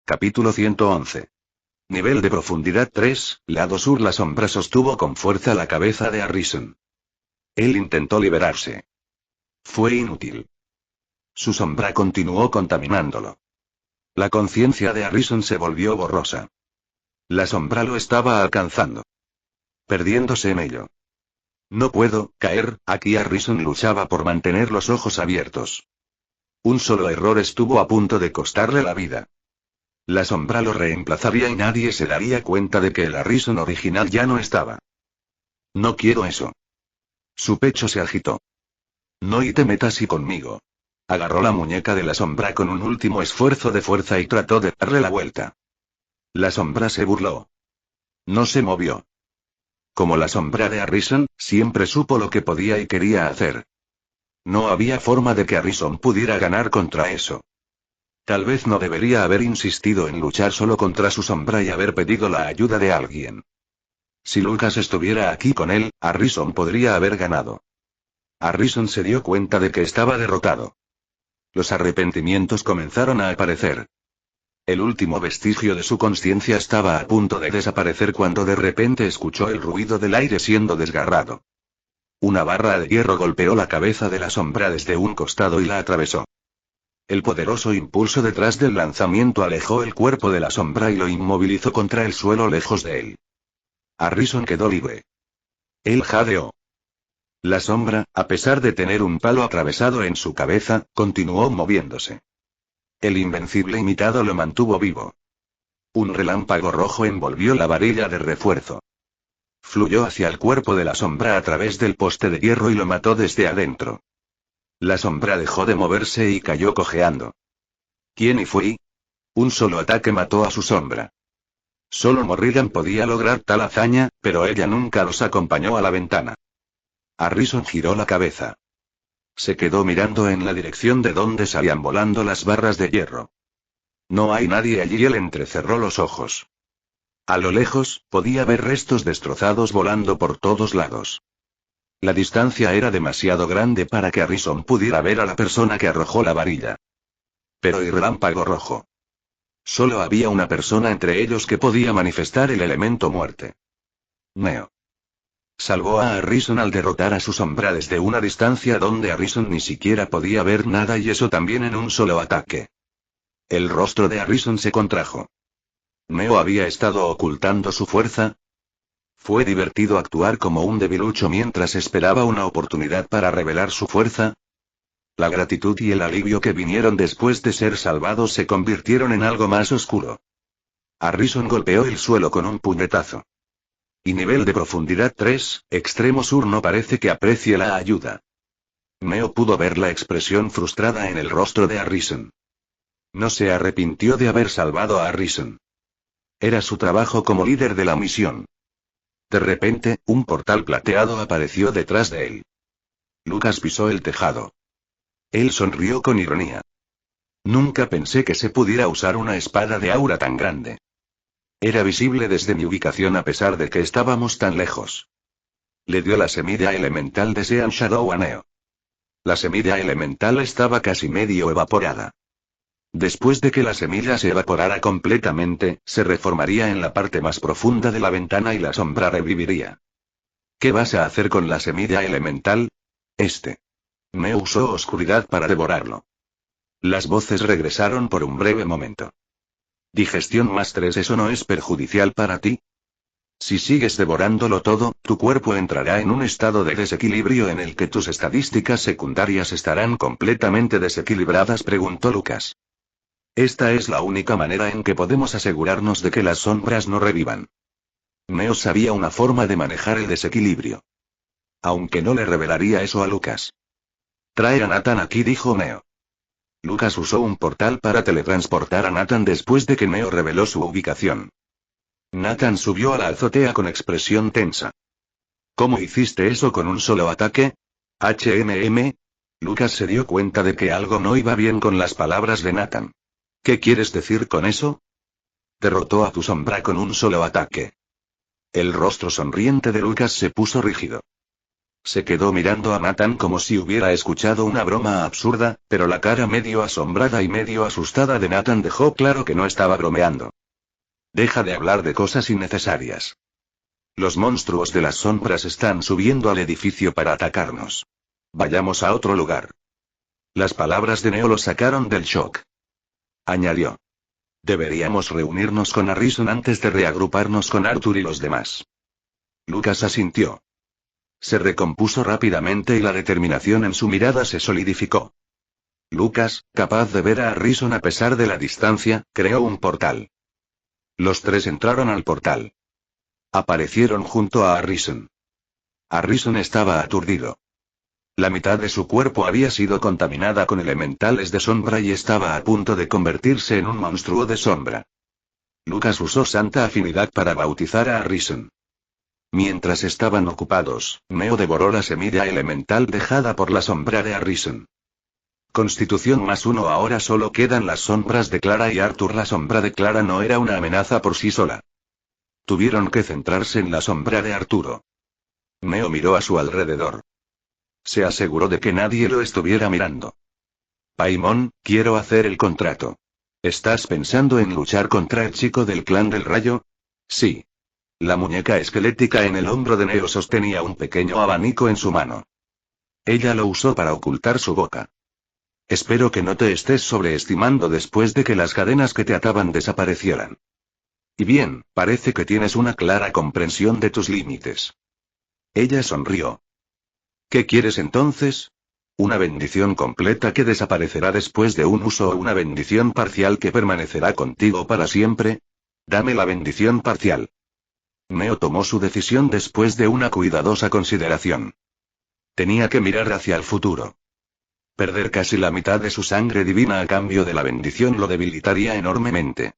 Capítulo 111. Nivel de profundidad 3, lado sur. La sombra sostuvo con fuerza la cabeza de Harrison. Él intentó liberarse. Fue inútil. Su sombra continuó contaminándolo. La conciencia de Harrison se volvió borrosa. La sombra lo estaba alcanzando. Perdiéndose en ello. No puedo caer aquí. Harrison luchaba por mantener los ojos abiertos. Un solo error estuvo a punto de costarle la vida. La sombra lo reemplazaría y nadie se daría cuenta de que el Harrison original ya no estaba. No quiero eso. Su pecho se agitó. No y te metas y conmigo. Agarró la muñeca de la sombra con un último esfuerzo de fuerza y trató de darle la vuelta. La sombra se burló. No se movió. Como la sombra de Harrison, siempre supo lo que podía y quería hacer. No había forma de que Harrison pudiera ganar contra eso. Tal vez no debería haber insistido en luchar solo contra su sombra y haber pedido la ayuda de alguien. Si Lucas estuviera aquí con él, Harrison podría haber ganado. Harrison se dio cuenta de que estaba derrotado. Los arrepentimientos comenzaron a aparecer. El último vestigio de su conciencia estaba a punto de desaparecer cuando de repente escuchó el ruido del aire siendo desgarrado. Una barra de hierro golpeó la cabeza de la sombra desde un costado y la atravesó. El poderoso impulso detrás del lanzamiento alejó el cuerpo de la sombra y lo inmovilizó contra el suelo lejos de él. Harrison quedó libre. Él jadeó. La sombra, a pesar de tener un palo atravesado en su cabeza, continuó moviéndose. El invencible imitado lo mantuvo vivo. Un relámpago rojo envolvió la varilla de refuerzo. Fluyó hacia el cuerpo de la sombra a través del poste de hierro y lo mató desde adentro. La sombra dejó de moverse y cayó cojeando. ¿Quién y fue? Un solo ataque mató a su sombra. Solo Morrigan podía lograr tal hazaña, pero ella nunca los acompañó a la ventana. Harrison giró la cabeza. Se quedó mirando en la dirección de donde salían volando las barras de hierro. No hay nadie allí y él entrecerró los ojos. A lo lejos, podía ver restos destrozados volando por todos lados. La distancia era demasiado grande para que Harrison pudiera ver a la persona que arrojó la varilla. Pero el relámpago rojo. Solo había una persona entre ellos que podía manifestar el elemento muerte. Neo. Salvó a Harrison al derrotar a su sombra desde una distancia donde Harrison ni siquiera podía ver nada y eso también en un solo ataque. El rostro de Harrison se contrajo. ¿Neo había estado ocultando su fuerza? ¿Fue divertido actuar como un debilucho mientras esperaba una oportunidad para revelar su fuerza? La gratitud y el alivio que vinieron después de ser salvados se convirtieron en algo más oscuro. Harrison golpeó el suelo con un puñetazo. Y nivel de profundidad 3, extremo sur. No parece que aprecie la ayuda. Neo pudo ver la expresión frustrada en el rostro de Harrison. No se arrepintió de haber salvado a Harrison. Era su trabajo como líder de la misión. De repente, un portal plateado apareció detrás de él. Lucas pisó el tejado. Él sonrió con ironía. Nunca pensé que se pudiera usar una espada de aura tan grande. Era visible desde mi ubicación a pesar de que estábamos tan lejos. Le dio la semilla elemental de Sean Shadow a Neo. La semilla elemental estaba casi medio evaporada. Después de que la semilla se evaporara completamente, se reformaría en la parte más profunda de la ventana y la sombra reviviría. ¿Qué vas a hacer con la semilla elemental? Neo usó oscuridad para devorarlo. Las voces regresaron por un breve momento. Digestión más 3. ¿Eso no es perjudicial para ti? Si sigues devorándolo todo, tu cuerpo entrará en un estado de desequilibrio en el que tus estadísticas secundarias estarán completamente desequilibradas, preguntó Lucas. Esta es la única manera en que podemos asegurarnos de que las sombras no revivan. Neo sabía una forma de manejar el desequilibrio. Aunque no le revelaría eso a Lucas. Trae a Nathan aquí, dijo Neo. Lucas usó un portal para teletransportar a Nathan después de que Neo reveló su ubicación. Nathan subió a la azotea con expresión tensa. ¿Cómo hiciste eso con un solo ataque? Lucas se dio cuenta de que algo no iba bien con las palabras de Nathan. ¿Qué quieres decir con eso? Derrotó a tu sombra con un solo ataque. El rostro sonriente de Lucas se puso rígido. Se quedó mirando a Nathan como si hubiera escuchado una broma absurda, pero la cara medio asombrada y medio asustada de Nathan dejó claro que no estaba bromeando. Deja de hablar de cosas innecesarias. Los monstruos de las sombras están subiendo al edificio para atacarnos. Vayamos a otro lugar. Las palabras de Neo lo sacaron del shock. Añadió. Deberíamos reunirnos con Harrison antes de reagruparnos con Arthur y los demás. Lucas asintió. Se recompuso rápidamente y la determinación en su mirada se solidificó. Lucas, capaz de ver a Harrison a pesar de la distancia, creó un portal. Los tres entraron al portal. Aparecieron junto a Harrison. Harrison estaba aturdido. La mitad de su cuerpo había sido contaminada con elementales de sombra y estaba a punto de convertirse en un monstruo de sombra. Lucas usó santa afinidad para bautizar a Harrison. Mientras estaban ocupados, Neo devoró la semilla elemental dejada por la sombra de Harrison. Constitución +1. Ahora solo quedan las sombras de Clara y Arthur. La sombra de Clara no era una amenaza por sí sola. Tuvieron que centrarse en la sombra de Arturo. Neo miró a su alrededor. Se aseguró de que nadie lo estuviera mirando. Paimon, quiero hacer el contrato. ¿Estás pensando en luchar contra el chico del clan del rayo? Sí. La muñeca esquelética en el hombro de Neo sostenía un pequeño abanico en su mano. Ella lo usó para ocultar su boca. Espero que no te estés sobreestimando después de que las cadenas que te ataban desaparecieran. Y bien, parece que tienes una clara comprensión de tus límites. Ella sonrió. ¿Qué quieres entonces? ¿Una bendición completa que desaparecerá después de un uso o una bendición parcial que permanecerá contigo para siempre? Dame la bendición parcial. Neo tomó su decisión después de una cuidadosa consideración. Tenía que mirar hacia el futuro. Perder casi la mitad de su sangre divina a cambio de la bendición lo debilitaría enormemente.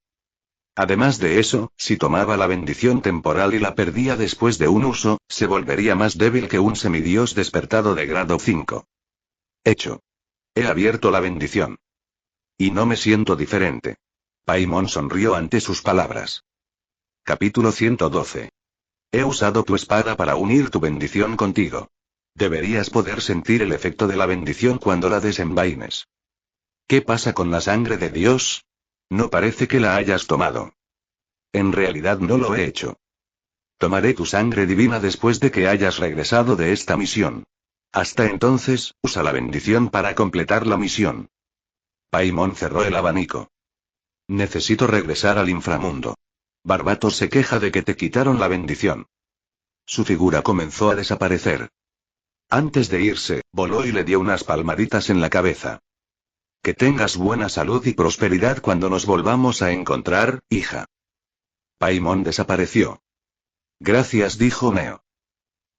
Además de eso, si tomaba la bendición temporal y la perdía después de un uso, se volvería más débil que un semidios despertado de grado 5. Hecho. He abierto la bendición. Y no me siento diferente. Paimon sonrió ante sus palabras. Capítulo 112. He usado tu espada para unir tu bendición contigo. Deberías poder sentir el efecto de la bendición cuando la desenvaines. ¿Qué pasa con la sangre de Dios? No parece que la hayas tomado. En realidad no lo he hecho. Tomaré tu sangre divina después de que hayas regresado de esta misión. Hasta entonces, usa la bendición para completar la misión. Paimon cerró el abanico. Necesito regresar al inframundo. Barbatos se queja de que te quitaron la bendición. Su figura comenzó a desaparecer. Antes de irse, voló y le dio unas palmaditas en la cabeza. Que tengas buena salud y prosperidad cuando nos volvamos a encontrar, hija. Paimon desapareció. Gracias, dijo Neo.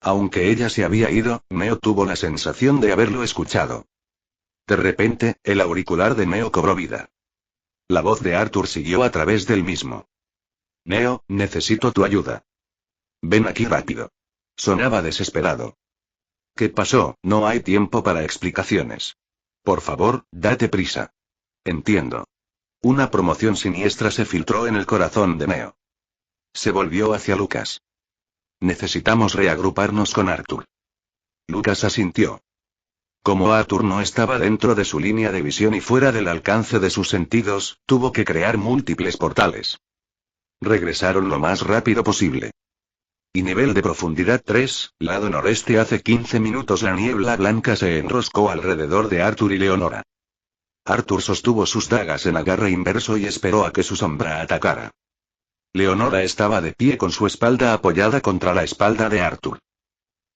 Aunque ella se había ido, Neo tuvo la sensación de haberlo escuchado. De repente, el auricular de Neo cobró vida. La voz de Arthur siguió a través del mismo. Neo, necesito tu ayuda. Ven aquí rápido. Sonaba desesperado. ¿Qué pasó? No hay tiempo para explicaciones. Por favor, date prisa. Entiendo. Una promoción siniestra se filtró en el corazón de Neo. Se volvió hacia Lucas. Necesitamos reagruparnos con Arthur. Lucas asintió. Como Arthur no estaba dentro de su línea de visión y fuera del alcance de sus sentidos, tuvo que crear múltiples portales. Regresaron lo más rápido posible. Y nivel de profundidad 3, lado noreste. Hace 15 minutos la niebla blanca se enroscó alrededor de Arthur y Leonora. Arthur sostuvo sus dagas en agarre inverso y esperó a que su sombra atacara. Leonora estaba de pie con su espalda apoyada contra la espalda de Arthur.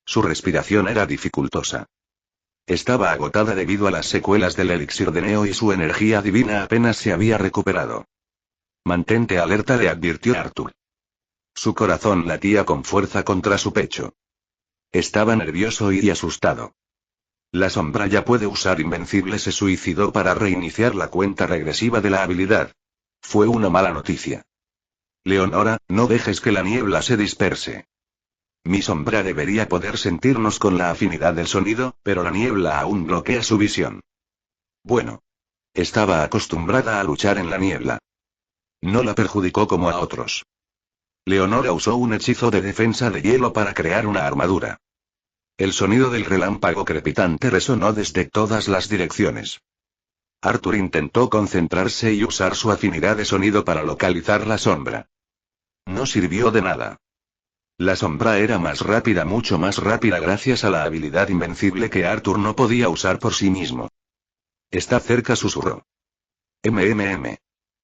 Su respiración era dificultosa. Estaba agotada debido a las secuelas del elixir de Neo y su energía divina apenas se había recuperado. Mantente alerta, le advirtió Arthur. Su corazón latía con fuerza contra su pecho. Estaba nervioso y asustado. La sombra ya puede usar invencible. Se suicidó para reiniciar la cuenta regresiva de la habilidad. Fue una mala noticia. Leonora, no dejes que la niebla se disperse. Mi sombra debería poder sentirnos con la afinidad del sonido, pero la niebla aún bloquea su visión. Bueno. Estaba acostumbrada a luchar en la niebla. No la perjudicó como a otros. Leonora usó un hechizo de defensa de hielo para crear una armadura. El sonido del relámpago crepitante resonó desde todas las direcciones. Arthur intentó concentrarse y usar su afinidad de sonido para localizar la sombra. No sirvió de nada. La sombra era más rápida, mucho más rápida gracias a la habilidad invencible que Arthur no podía usar por sí mismo. Está cerca, susurró.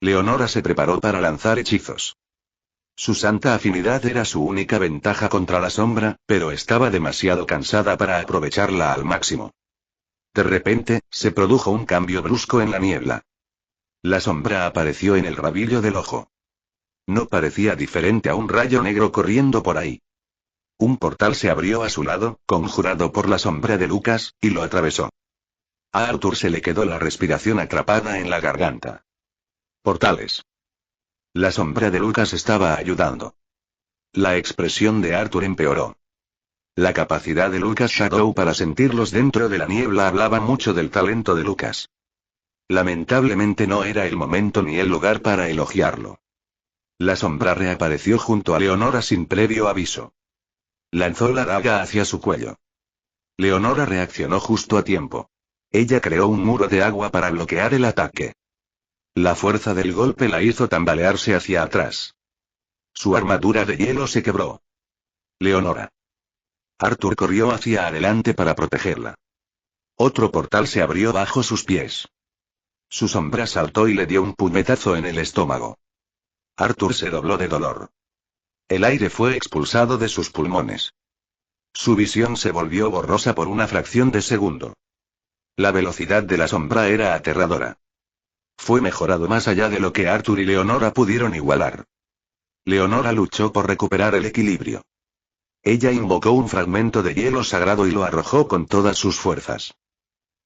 Leonora se preparó para lanzar hechizos. Su santa afinidad era su única ventaja contra la sombra, pero estaba demasiado cansada para aprovecharla al máximo. De repente, se produjo un cambio brusco en la niebla. La sombra apareció en el rabillo del ojo. No parecía diferente a un rayo negro corriendo por ahí. Un portal se abrió a su lado, conjurado por la sombra de Lucas, y lo atravesó. A Arthur se le quedó la respiración atrapada en la garganta. Portales. La sombra de Lucas estaba ayudando. La expresión de Arthur empeoró. La capacidad de Lucas Shadow para sentirlos dentro de la niebla hablaba mucho del talento de Lucas. Lamentablemente no era el momento ni el lugar para elogiarlo. La sombra reapareció junto a Leonora sin previo aviso. Lanzó la daga hacia su cuello. Leonora reaccionó justo a tiempo. Ella creó un muro de agua para bloquear el ataque. La fuerza del golpe la hizo tambalearse hacia atrás. Su armadura de hielo se quebró. Leonora. Arthur corrió hacia adelante para protegerla. Otro portal se abrió bajo sus pies. Su sombra saltó y le dio un puñetazo en el estómago. Arthur se dobló de dolor. El aire fue expulsado de sus pulmones. Su visión se volvió borrosa por una fracción de segundo. La velocidad de la sombra era aterradora. Fue mejorado más allá de lo que Arthur y Leonora pudieron igualar. Leonora luchó por recuperar el equilibrio. Ella invocó un fragmento de hielo sagrado y lo arrojó con todas sus fuerzas.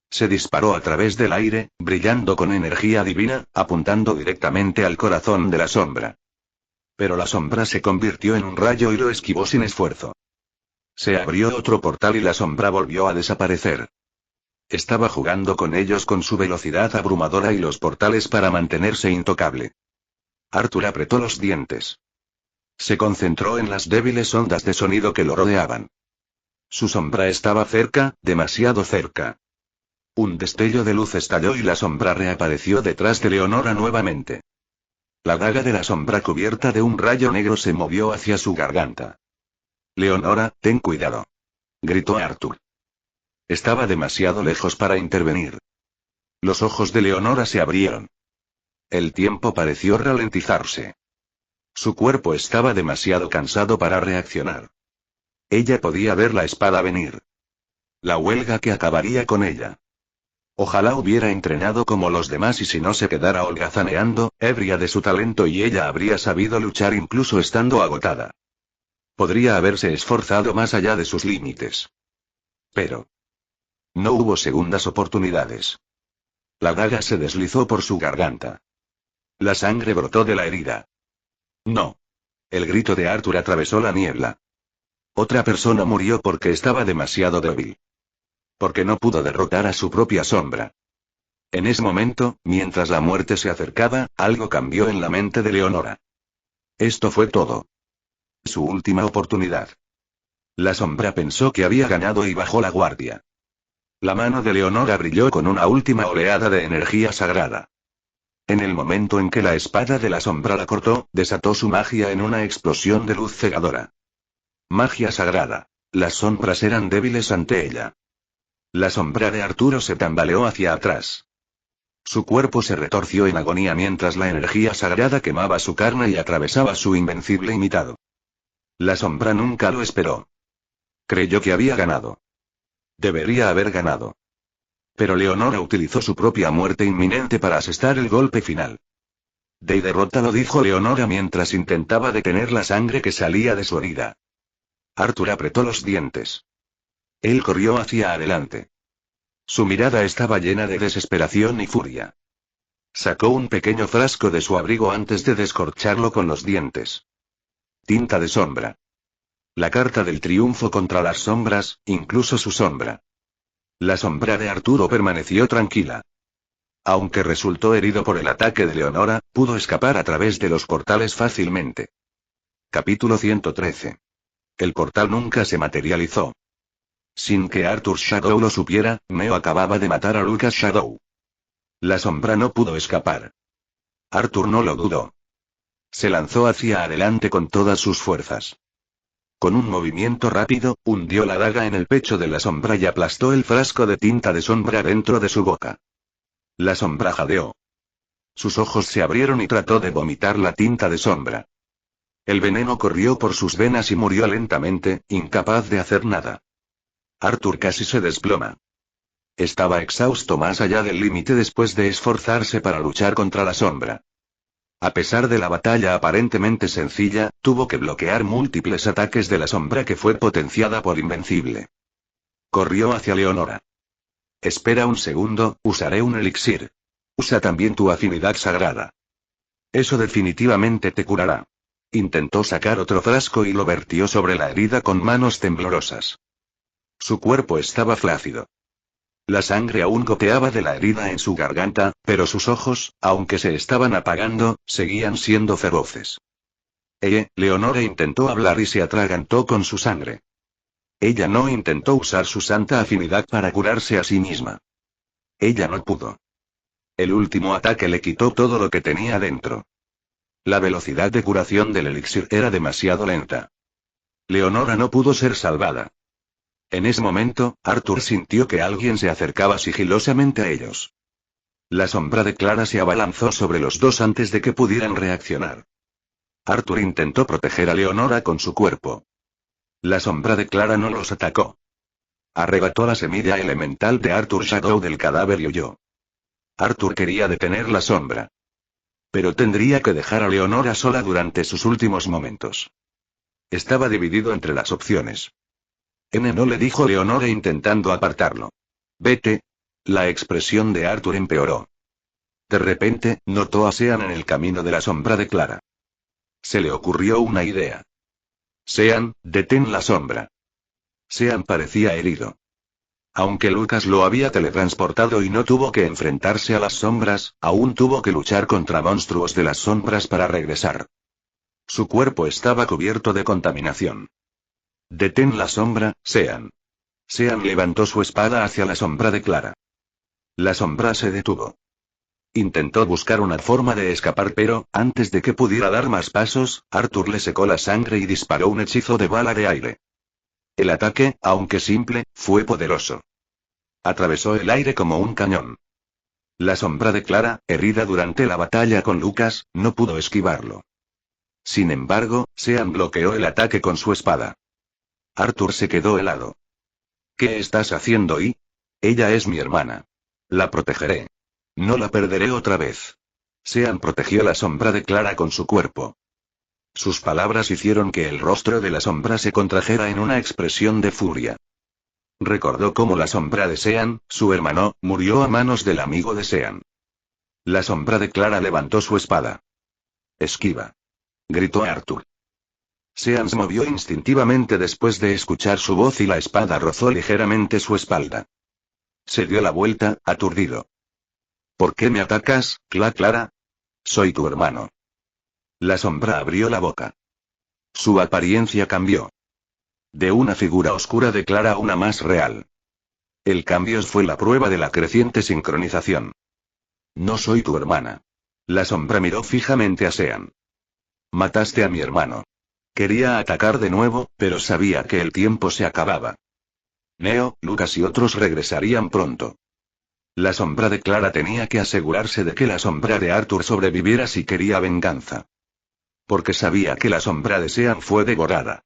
Se disparó a través del aire, brillando con energía divina, apuntando directamente al corazón de la sombra. Pero la sombra se convirtió en un rayo y lo esquivó sin esfuerzo. Se abrió otro portal y la sombra volvió a desaparecer. Estaba jugando con ellos con su velocidad abrumadora y los portales para mantenerse intocable. Arthur apretó los dientes. Se concentró en las débiles ondas de sonido que lo rodeaban. Su sombra estaba cerca, demasiado cerca. Un destello de luz estalló y la sombra reapareció detrás de Leonora nuevamente. La daga de la sombra cubierta de un rayo negro se movió hacia su garganta. Leonora, ten cuidado. Gritó Arthur. Estaba demasiado lejos para intervenir. Los ojos de Leonora se abrieron. El tiempo pareció ralentizarse. Su cuerpo estaba demasiado cansado para reaccionar. Ella podía ver la espada venir. La huelga que acabaría con ella. Ojalá hubiera entrenado como los demás y si no se quedara holgazaneando, ebria de su talento y ella habría sabido luchar incluso estando agotada. Podría haberse esforzado más allá de sus límites. Pero no hubo segundas oportunidades. La daga se deslizó por su garganta. La sangre brotó de la herida. No. El grito de Arthur atravesó la niebla. Otra persona murió porque estaba demasiado débil. Porque no pudo derrotar a su propia sombra. En ese momento, mientras la muerte se acercaba, algo cambió en la mente de Leonora. Esto fue todo. Su última oportunidad. La sombra pensó que había ganado y bajó la guardia. La mano de Leonora brilló con una última oleada de energía sagrada. En el momento en que la espada de la sombra la cortó, desató su magia en una explosión de luz cegadora. Magia sagrada. Las sombras eran débiles ante ella. La sombra de Arturo se tambaleó hacia atrás. Su cuerpo se retorció en agonía mientras la energía sagrada quemaba su carne y atravesaba su invencible imitado. La sombra nunca lo esperó. Creyó que había ganado. Debería haber ganado. Pero Leonora utilizó su propia muerte inminente para asestar el golpe final. Derrótalo, dijo Leonora mientras intentaba detener la sangre que salía de su herida. Arthur apretó los dientes. Él corrió hacia adelante. Su mirada estaba llena de desesperación y furia. Sacó un pequeño frasco de su abrigo antes de descorcharlo con los dientes. Tinta de sombra. La carta del triunfo contra las sombras, incluso su sombra. La sombra de Arturo permaneció tranquila. Aunque resultó herido por el ataque de Leonora, pudo escapar a través de los portales fácilmente. Capítulo 113. El portal nunca se materializó. Sin que Arthur Shadow lo supiera, Neo acababa de matar a Lucas Shadow. La sombra no pudo escapar. Arthur no lo dudó. Se lanzó hacia adelante con todas sus fuerzas. Con un movimiento rápido, hundió la daga en el pecho de la sombra y aplastó el frasco de tinta de sombra dentro de su boca. La sombra jadeó. Sus ojos se abrieron y trató de vomitar la tinta de sombra. El veneno corrió por sus venas y murió lentamente, incapaz de hacer nada. Arthur casi se desploma. Estaba exhausto más allá del límite después de esforzarse para luchar contra la sombra. A pesar de la batalla aparentemente sencilla, tuvo que bloquear múltiples ataques de la sombra que fue potenciada por Invencible. Corrió hacia Leonora. Espera un segundo, usaré un elixir. Usa también tu afinidad sagrada. Eso definitivamente te curará. Intentó sacar otro frasco y lo vertió sobre la herida con manos temblorosas. Su cuerpo estaba flácido. La sangre aún goteaba de la herida en su garganta, pero sus ojos, aunque se estaban apagando, seguían siendo feroces. Leonora intentó hablar y se atragantó con su sangre. Ella no intentó usar su santa afinidad para curarse a sí misma. Ella no pudo. El último ataque le quitó todo lo que tenía dentro. La velocidad de curación del elixir era demasiado lenta. Leonora no pudo ser salvada. En ese momento, Arthur sintió que alguien se acercaba sigilosamente a ellos. La sombra de Clara se abalanzó sobre los dos antes de que pudieran reaccionar. Arthur intentó proteger a Leonora con su cuerpo. La sombra de Clara no los atacó. Arrebató la semilla elemental de Arthur Shadow del cadáver y huyó. Arthur quería detener la sombra. Pero tendría que dejar a Leonora sola durante sus últimos momentos. Estaba dividido entre las opciones. No le dijo Leonora intentando apartarlo. Vete. La expresión de Arthur empeoró. De repente, notó a Sean en el camino de la sombra de Clara. Se le ocurrió una idea. Sean, detén la sombra. Sean parecía herido. Aunque Lucas lo había teletransportado y no tuvo que enfrentarse a las sombras, aún tuvo que luchar contra monstruos de las sombras para regresar. Su cuerpo estaba cubierto de contaminación. Detén la sombra, Sean. Sean levantó su espada hacia la sombra de Clara. La sombra se detuvo. Intentó buscar una forma de escapar, pero, antes de que pudiera dar más pasos, Arthur le secó la sangre y disparó un hechizo de bala de aire. El ataque, aunque simple, fue poderoso. Atravesó el aire como un cañón. La sombra de Clara, herida durante la batalla con Lucas, no pudo esquivarlo. Sin embargo, Sean bloqueó el ataque con su espada. Arthur se quedó helado. ¿Qué estás haciendo? Ella es mi hermana. La protegeré. No la perderé otra vez. Sean protegió la sombra de Clara con su cuerpo. Sus palabras hicieron que el rostro de la sombra se contrajera en una expresión de furia. Recordó cómo la sombra de Sean, su hermano, murió a manos del amigo de Sean. La sombra de Clara levantó su espada. Esquiva. Gritó Arthur. Sean se movió instintivamente después de escuchar su voz y la espada rozó ligeramente su espalda. Se dio la vuelta, aturdido. ¿Por qué me atacas, Clara? Soy tu hermano. La sombra abrió la boca. Su apariencia cambió. De una figura oscura de Clara a una más real. El cambio fue la prueba de la creciente sincronización. No soy tu hermana. La sombra miró fijamente a Sean. Mataste a mi hermano. Quería atacar de nuevo, pero sabía que el tiempo se acababa. Neo, Lucas y otros regresarían pronto. La sombra de Clara tenía que asegurarse de que la sombra de Arthur sobreviviera si quería venganza. Porque sabía que la sombra de Sean fue devorada.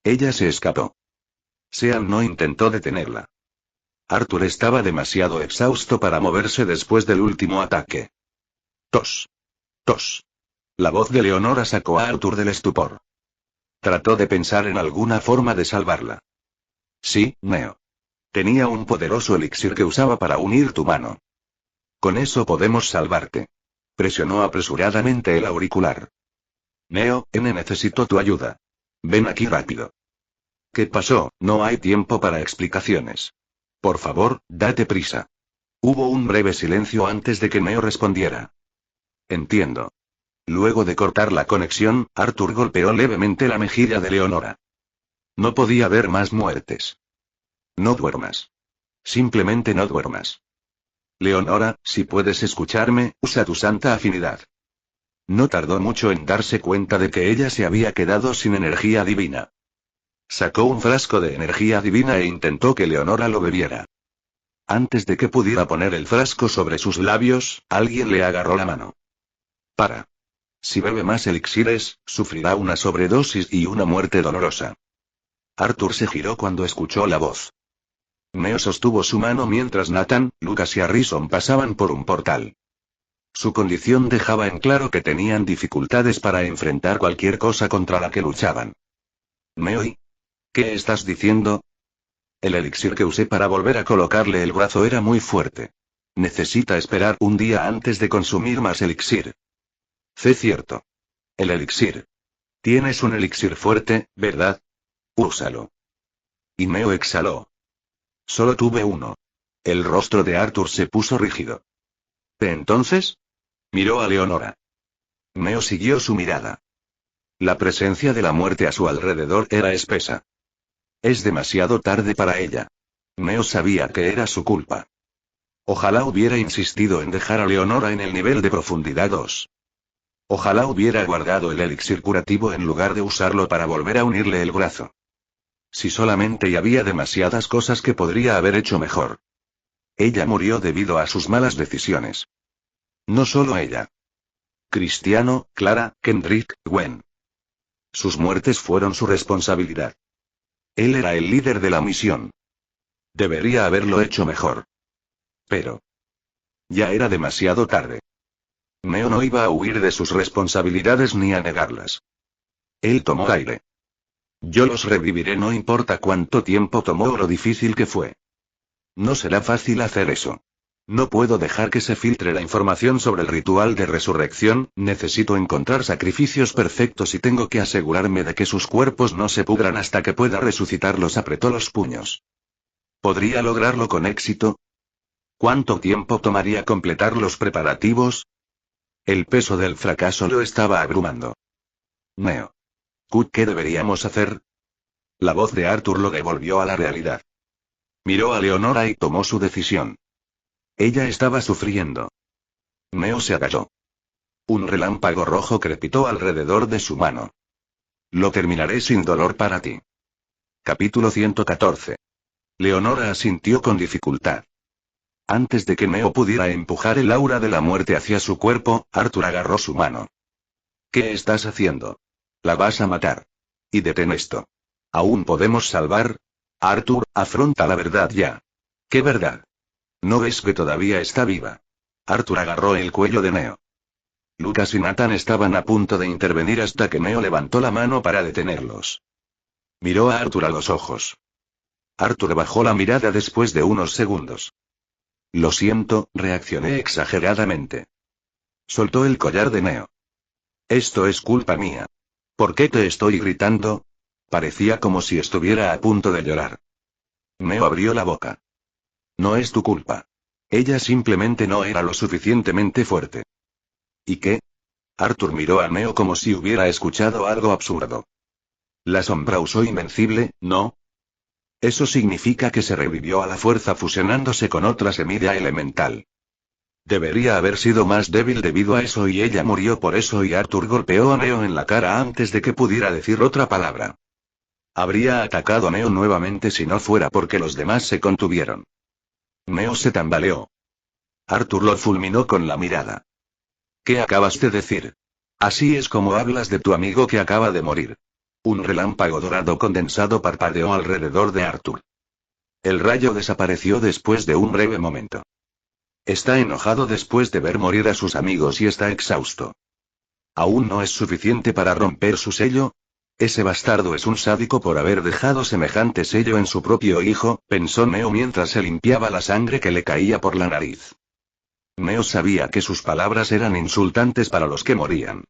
Ella se escapó. Sean no intentó detenerla. Arthur estaba demasiado exhausto para moverse después del último ataque. Tos. Tos. La voz de Leonora sacó a Arthur del estupor. Trató de pensar en alguna forma de salvarla. Sí, Neo. Tenía un poderoso elixir que usaba para unir tu mano. Con eso podemos salvarte. Presionó apresuradamente el auricular. Neo, necesito tu ayuda. Ven aquí rápido. ¿Qué pasó? No hay tiempo para explicaciones. Por favor, date prisa. Hubo un breve silencio antes de que Neo respondiera. Entiendo. Luego de cortar la conexión, Arthur golpeó levemente la mejilla de Leonora. No podía haber más muertes. No duermas. Simplemente no duermas. Leonora, si puedes escucharme, usa tu santa afinidad. No tardó mucho en darse cuenta de que ella se había quedado sin energía divina. Sacó un frasco de energía divina e intentó que Leonora lo bebiera. Antes de que pudiera poner el frasco sobre sus labios, alguien le agarró la mano. Para. Si bebe más elixires, sufrirá una sobredosis y una muerte dolorosa. Arthur se giró cuando escuchó la voz. Neo sostuvo su mano mientras Nathan, Lucas y Harrison pasaban por un portal. Su condición dejaba en claro que tenían dificultades para enfrentar cualquier cosa contra la que luchaban. Neo, ¿qué estás diciendo? El elixir que usé para volver a colocarle el brazo era muy fuerte. Necesita esperar un día antes de consumir más elixir. Cierto. El elixir. Tienes un elixir fuerte, ¿verdad? Úsalo. Y Neo exhaló. Solo tuve uno. El rostro de Arthur se puso rígido. ¿Entonces? Miró a Leonora. Neo siguió su mirada. La presencia de la muerte a su alrededor era espesa. Es demasiado tarde para ella. Neo sabía que era su culpa. Ojalá hubiera insistido en dejar a Leonora en el nivel de profundidad 2. Ojalá hubiera guardado el elixir curativo en lugar de usarlo para volver a unirle el brazo. Si solamente y había demasiadas cosas que podría haber hecho mejor. Ella murió debido a sus malas decisiones. No solo ella. Cristiano, Clara, Kendrick, Gwen. Sus muertes fueron su responsabilidad. Él era el líder de la misión. Debería haberlo hecho mejor. Pero ya era demasiado tarde. Neo no iba a huir de sus responsabilidades ni a negarlas. Él tomó aire. Yo los reviviré, no importa cuánto tiempo tomó o lo difícil que fue. No será fácil hacer eso. No puedo dejar que se filtre la información sobre el ritual de resurrección, necesito encontrar sacrificios perfectos y tengo que asegurarme de que sus cuerpos no se pudran hasta que pueda resucitarlos. Apretó los puños. ¿Podría lograrlo con éxito? ¿Cuánto tiempo tomaría completar los preparativos? El peso del fracaso lo estaba abrumando. Neo. ¿Qué deberíamos hacer? La voz de Arthur lo devolvió a la realidad. Miró a Leonora y tomó su decisión. Ella estaba sufriendo. Neo se agachó. Un relámpago rojo crepitó alrededor de su mano. Lo terminaré sin dolor para ti. Capítulo 114. Leonora asintió con dificultad. Antes de que Neo pudiera empujar el aura de la muerte hacia su cuerpo, Arthur agarró su mano. ¿Qué estás haciendo? La vas a matar. Y detén esto. ¿Aún podemos salvar? Arthur, afronta la verdad ya. ¿Qué verdad? ¿No ves que todavía está viva? Arthur agarró el cuello de Neo. Lucas y Nathan estaban a punto de intervenir hasta que Neo levantó la mano para detenerlos. Miró a Arthur a los ojos. Arthur bajó la mirada después de unos segundos. Lo siento, reaccioné exageradamente. Soltó el collar de Neo. Esto es culpa mía. ¿Por qué te estoy gritando? Parecía como si estuviera a punto de llorar. Neo abrió la boca. No es tu culpa. Ella simplemente no era lo suficientemente fuerte. ¿Y qué? Arthur miró a Neo como si hubiera escuchado algo absurdo. La sombra usó invencible, ¿no? Eso significa que se revivió a la fuerza fusionándose con otra semilla elemental. Debería haber sido más débil debido a eso y ella murió por eso y Arthur golpeó a Neo en la cara antes de que pudiera decir otra palabra. Habría atacado a Neo nuevamente si no fuera porque los demás se contuvieron. Neo se tambaleó. Arthur lo fulminó con la mirada. ¿Qué acabas de decir? Así es como hablas de tu amigo que acaba de morir. Un relámpago dorado condensado parpadeó alrededor de Arthur. El rayo desapareció después de un breve momento. Está enojado después de ver morir a sus amigos y está exhausto. ¿Aún no es suficiente para romper su sello? Ese bastardo es un sádico por haber dejado semejante sello en su propio hijo, pensó Neo mientras se limpiaba la sangre que le caía por la nariz. Neo sabía que sus palabras eran insultantes para los que morían.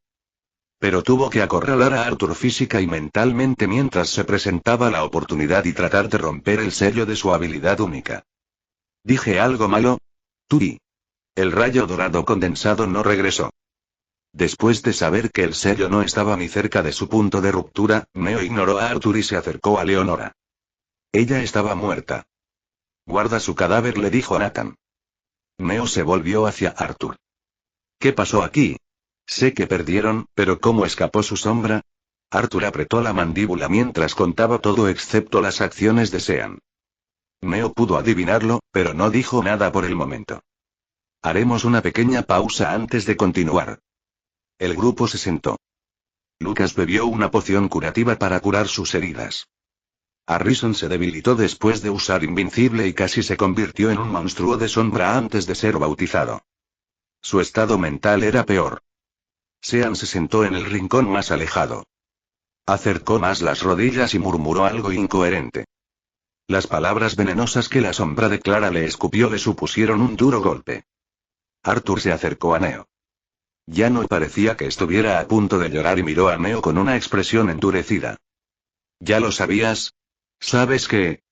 Pero tuvo que acorralar a Arthur física y mentalmente mientras se presentaba la oportunidad y tratar de romper el sello de su habilidad única. ¿Dije algo malo? Turi. El rayo dorado condensado no regresó. Después de saber que el sello no estaba ni cerca de su punto de ruptura, Neo ignoró a Arthur y se acercó a Leonora. Ella estaba muerta. Guarda su cadáver, le dijo Nathan. Neo se volvió hacia Arthur. ¿Qué pasó aquí? Sé que perdieron, pero ¿cómo escapó su sombra? Arthur apretó la mandíbula mientras contaba todo excepto las acciones de Sean. Neo pudo adivinarlo, pero no dijo nada por el momento. Haremos una pequeña pausa antes de continuar. El grupo se sentó. Lucas bebió una poción curativa para curar sus heridas. Harrison se debilitó después de usar Invincible y casi se convirtió en un monstruo de sombra antes de ser bautizado. Su estado mental era peor. Sean se sentó en el rincón más alejado. Acercó más las rodillas y murmuró algo incoherente. Las palabras venenosas que la sombra de Clara le escupió le supusieron un duro golpe. Arthur se acercó a Neo. Ya no parecía que estuviera a punto de llorar y miró a Neo con una expresión endurecida. ¿Ya lo sabías? ¿Sabes qué?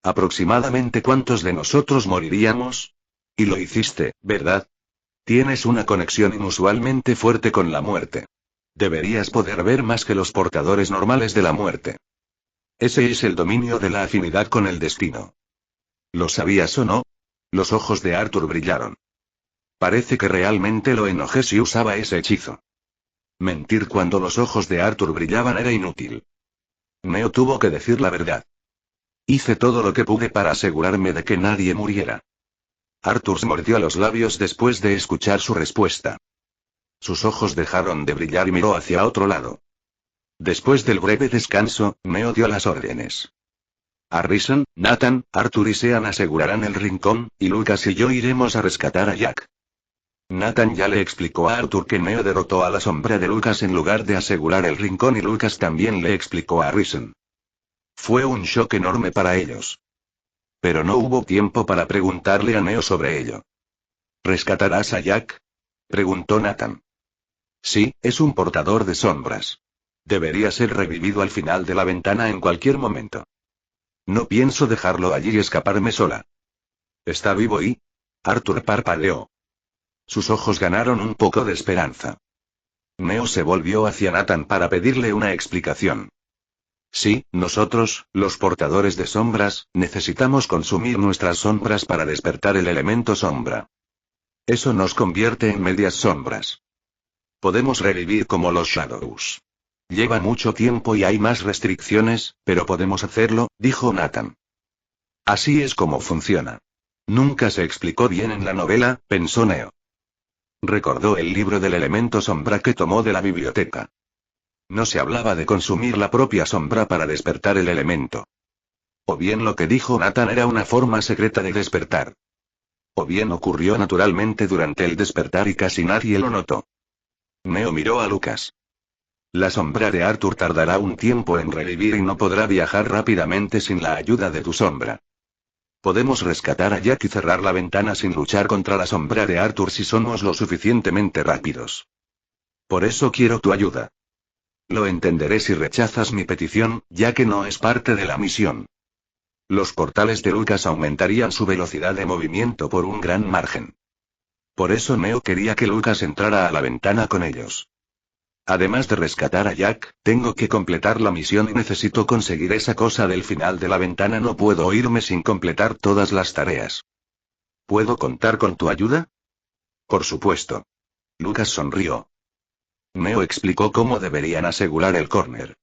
¿Aproximadamente cuántos de nosotros moriríamos? Y lo hiciste, ¿verdad? Tienes una conexión inusualmente fuerte con la muerte. Deberías poder ver más que los portadores normales de la muerte. Ese es el dominio de la afinidad con el destino. ¿Lo sabías o no? Los ojos de Arthur brillaron. Parece que realmente lo enojé si usaba ese hechizo. Mentir cuando los ojos de Arthur brillaban era inútil. Neo tuvo que decir la verdad. Hice todo lo que pude para asegurarme de que nadie muriera. Arthur se mordió los labios después de escuchar su respuesta. Sus ojos dejaron de brillar y miró hacia otro lado. Después del breve descanso, Neo dio las órdenes. Harrison, Nathan, Arthur y Sean asegurarán el rincón, y Lucas y yo iremos a rescatar a Jack. Nathan ya le explicó a Arthur que Neo derrotó a la sombra de Lucas en lugar de asegurar el rincón y Lucas también le explicó a Harrison. Fue un shock enorme para ellos. Pero no hubo tiempo para preguntarle a Neo sobre ello. ¿Rescatarás a Jack? Preguntó Nathan. Sí, es un portador de sombras. Debería ser revivido al final de la ventana en cualquier momento. No pienso dejarlo allí y escaparme sola. ¿Está vivo y? Arthur parpadeó. Sus ojos ganaron un poco de esperanza. Neo se volvió hacia Nathan para pedirle una explicación. Sí, nosotros, los portadores de sombras, necesitamos consumir nuestras sombras para despertar el elemento sombra. Eso nos convierte en medias sombras. Podemos revivir como los Shadows. Lleva mucho tiempo y hay más restricciones, pero podemos hacerlo, dijo Nathan. Así es como funciona. Nunca se explicó bien en la novela, pensó Neo. Recordó el libro del elemento sombra que tomó de la biblioteca. No se hablaba de consumir la propia sombra para despertar el elemento. O bien lo que dijo Nathan era una forma secreta de despertar. O bien ocurrió naturalmente durante el despertar y casi nadie lo notó. Neo miró a Lucas. La sombra de Arthur tardará un tiempo en revivir y no podrá viajar rápidamente sin la ayuda de tu sombra. Podemos rescatar a Jack y cerrar la ventana sin luchar contra la sombra de Arthur si somos lo suficientemente rápidos. Por eso quiero tu ayuda. Lo entenderé si rechazas mi petición, ya que no es parte de la misión. Los portales de Lucas aumentarían su velocidad de movimiento por un gran margen. Por eso Neo quería que Lucas entrara a la ventana con ellos. Además de rescatar a Jack, tengo que completar la misión y necesito conseguir esa cosa del final de la ventana. No puedo irme sin completar todas las tareas. ¿Puedo contar con tu ayuda? Por supuesto. Lucas sonrió. Neo explicó cómo deberían asegurar el córner.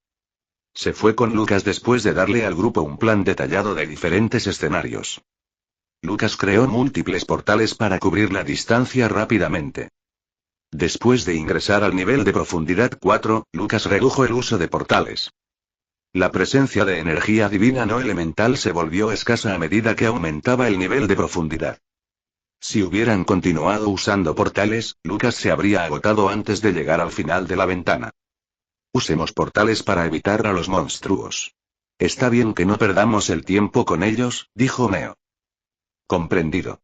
Se fue con Lucas después de darle al grupo un plan detallado de diferentes escenarios. Lucas creó múltiples portales para cubrir la distancia rápidamente. Después de ingresar al nivel de profundidad 4, Lucas redujo el uso de portales. La presencia de energía divina no elemental se volvió escasa a medida que aumentaba el nivel de profundidad. Si hubieran continuado usando portales, Lucas se habría agotado antes de llegar al final de la ventana. Usemos portales para evitar a los monstruos. Está bien que no perdamos el tiempo con ellos, dijo Neo. Comprendido.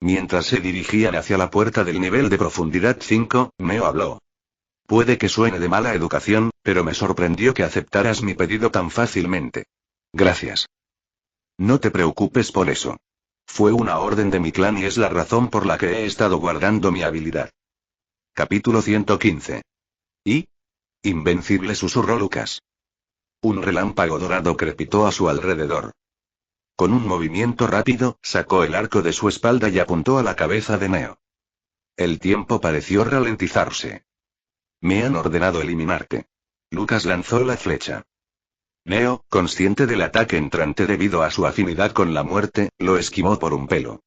Mientras se dirigían hacia la puerta del nivel de profundidad 5, Neo habló. Puede que suene de mala educación, pero me sorprendió que aceptaras mi pedido tan fácilmente. Gracias. No te preocupes por eso. Fue una orden de mi clan y es la razón por la que he estado guardando mi habilidad. Capítulo 115. ¿Y? Invencible, susurró Lucas. Un relámpago dorado crepitó a su alrededor. Con un movimiento rápido, sacó el arco de su espalda y apuntó a la cabeza de Neo. El tiempo pareció ralentizarse. Me han ordenado eliminarte. Lucas lanzó la flecha. Neo, consciente del ataque entrante debido a su afinidad con la muerte, lo esquivó por un pelo.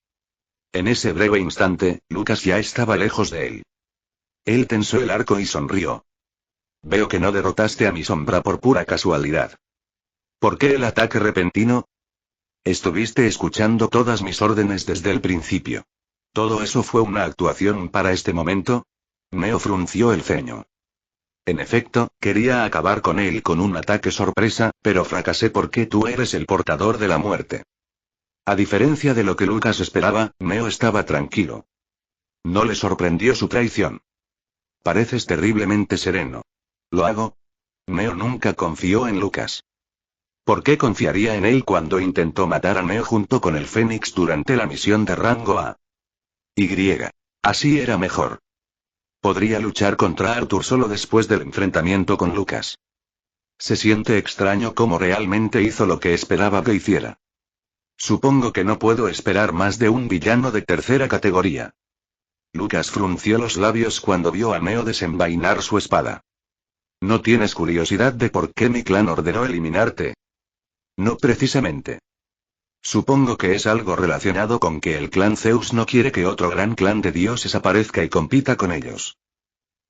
En ese breve instante, Lucas ya estaba lejos de él. Él tensó el arco y sonrió. Veo que no derrotaste a mi sombra por pura casualidad. ¿Por qué el ataque repentino? Estuviste escuchando todas mis órdenes desde el principio. ¿Todo eso fue una actuación para este momento? Neo frunció el ceño. En efecto, quería acabar con él con un ataque sorpresa, pero fracasé porque tú eres el portador de la muerte. A diferencia de lo que Lucas esperaba, Neo estaba tranquilo. No le sorprendió su traición. Pareces terriblemente sereno. ¿Lo hago? Neo nunca confió en Lucas. ¿Por qué confiaría en él cuando intentó matar a Neo junto con el Fénix durante la misión de rango A? Así era mejor. Podría luchar contra Arthur solo después del enfrentamiento con Lucas. Se siente extraño cómo realmente hizo lo que esperaba que hiciera. Supongo que no puedo esperar más de un villano de tercera categoría. Lucas frunció los labios cuando vio a Neo desenvainar su espada. ¿No tienes curiosidad de por qué mi clan ordenó eliminarte? No precisamente. Supongo que es algo relacionado con que el clan Zeus no quiere que otro gran clan de dioses aparezca y compita con ellos.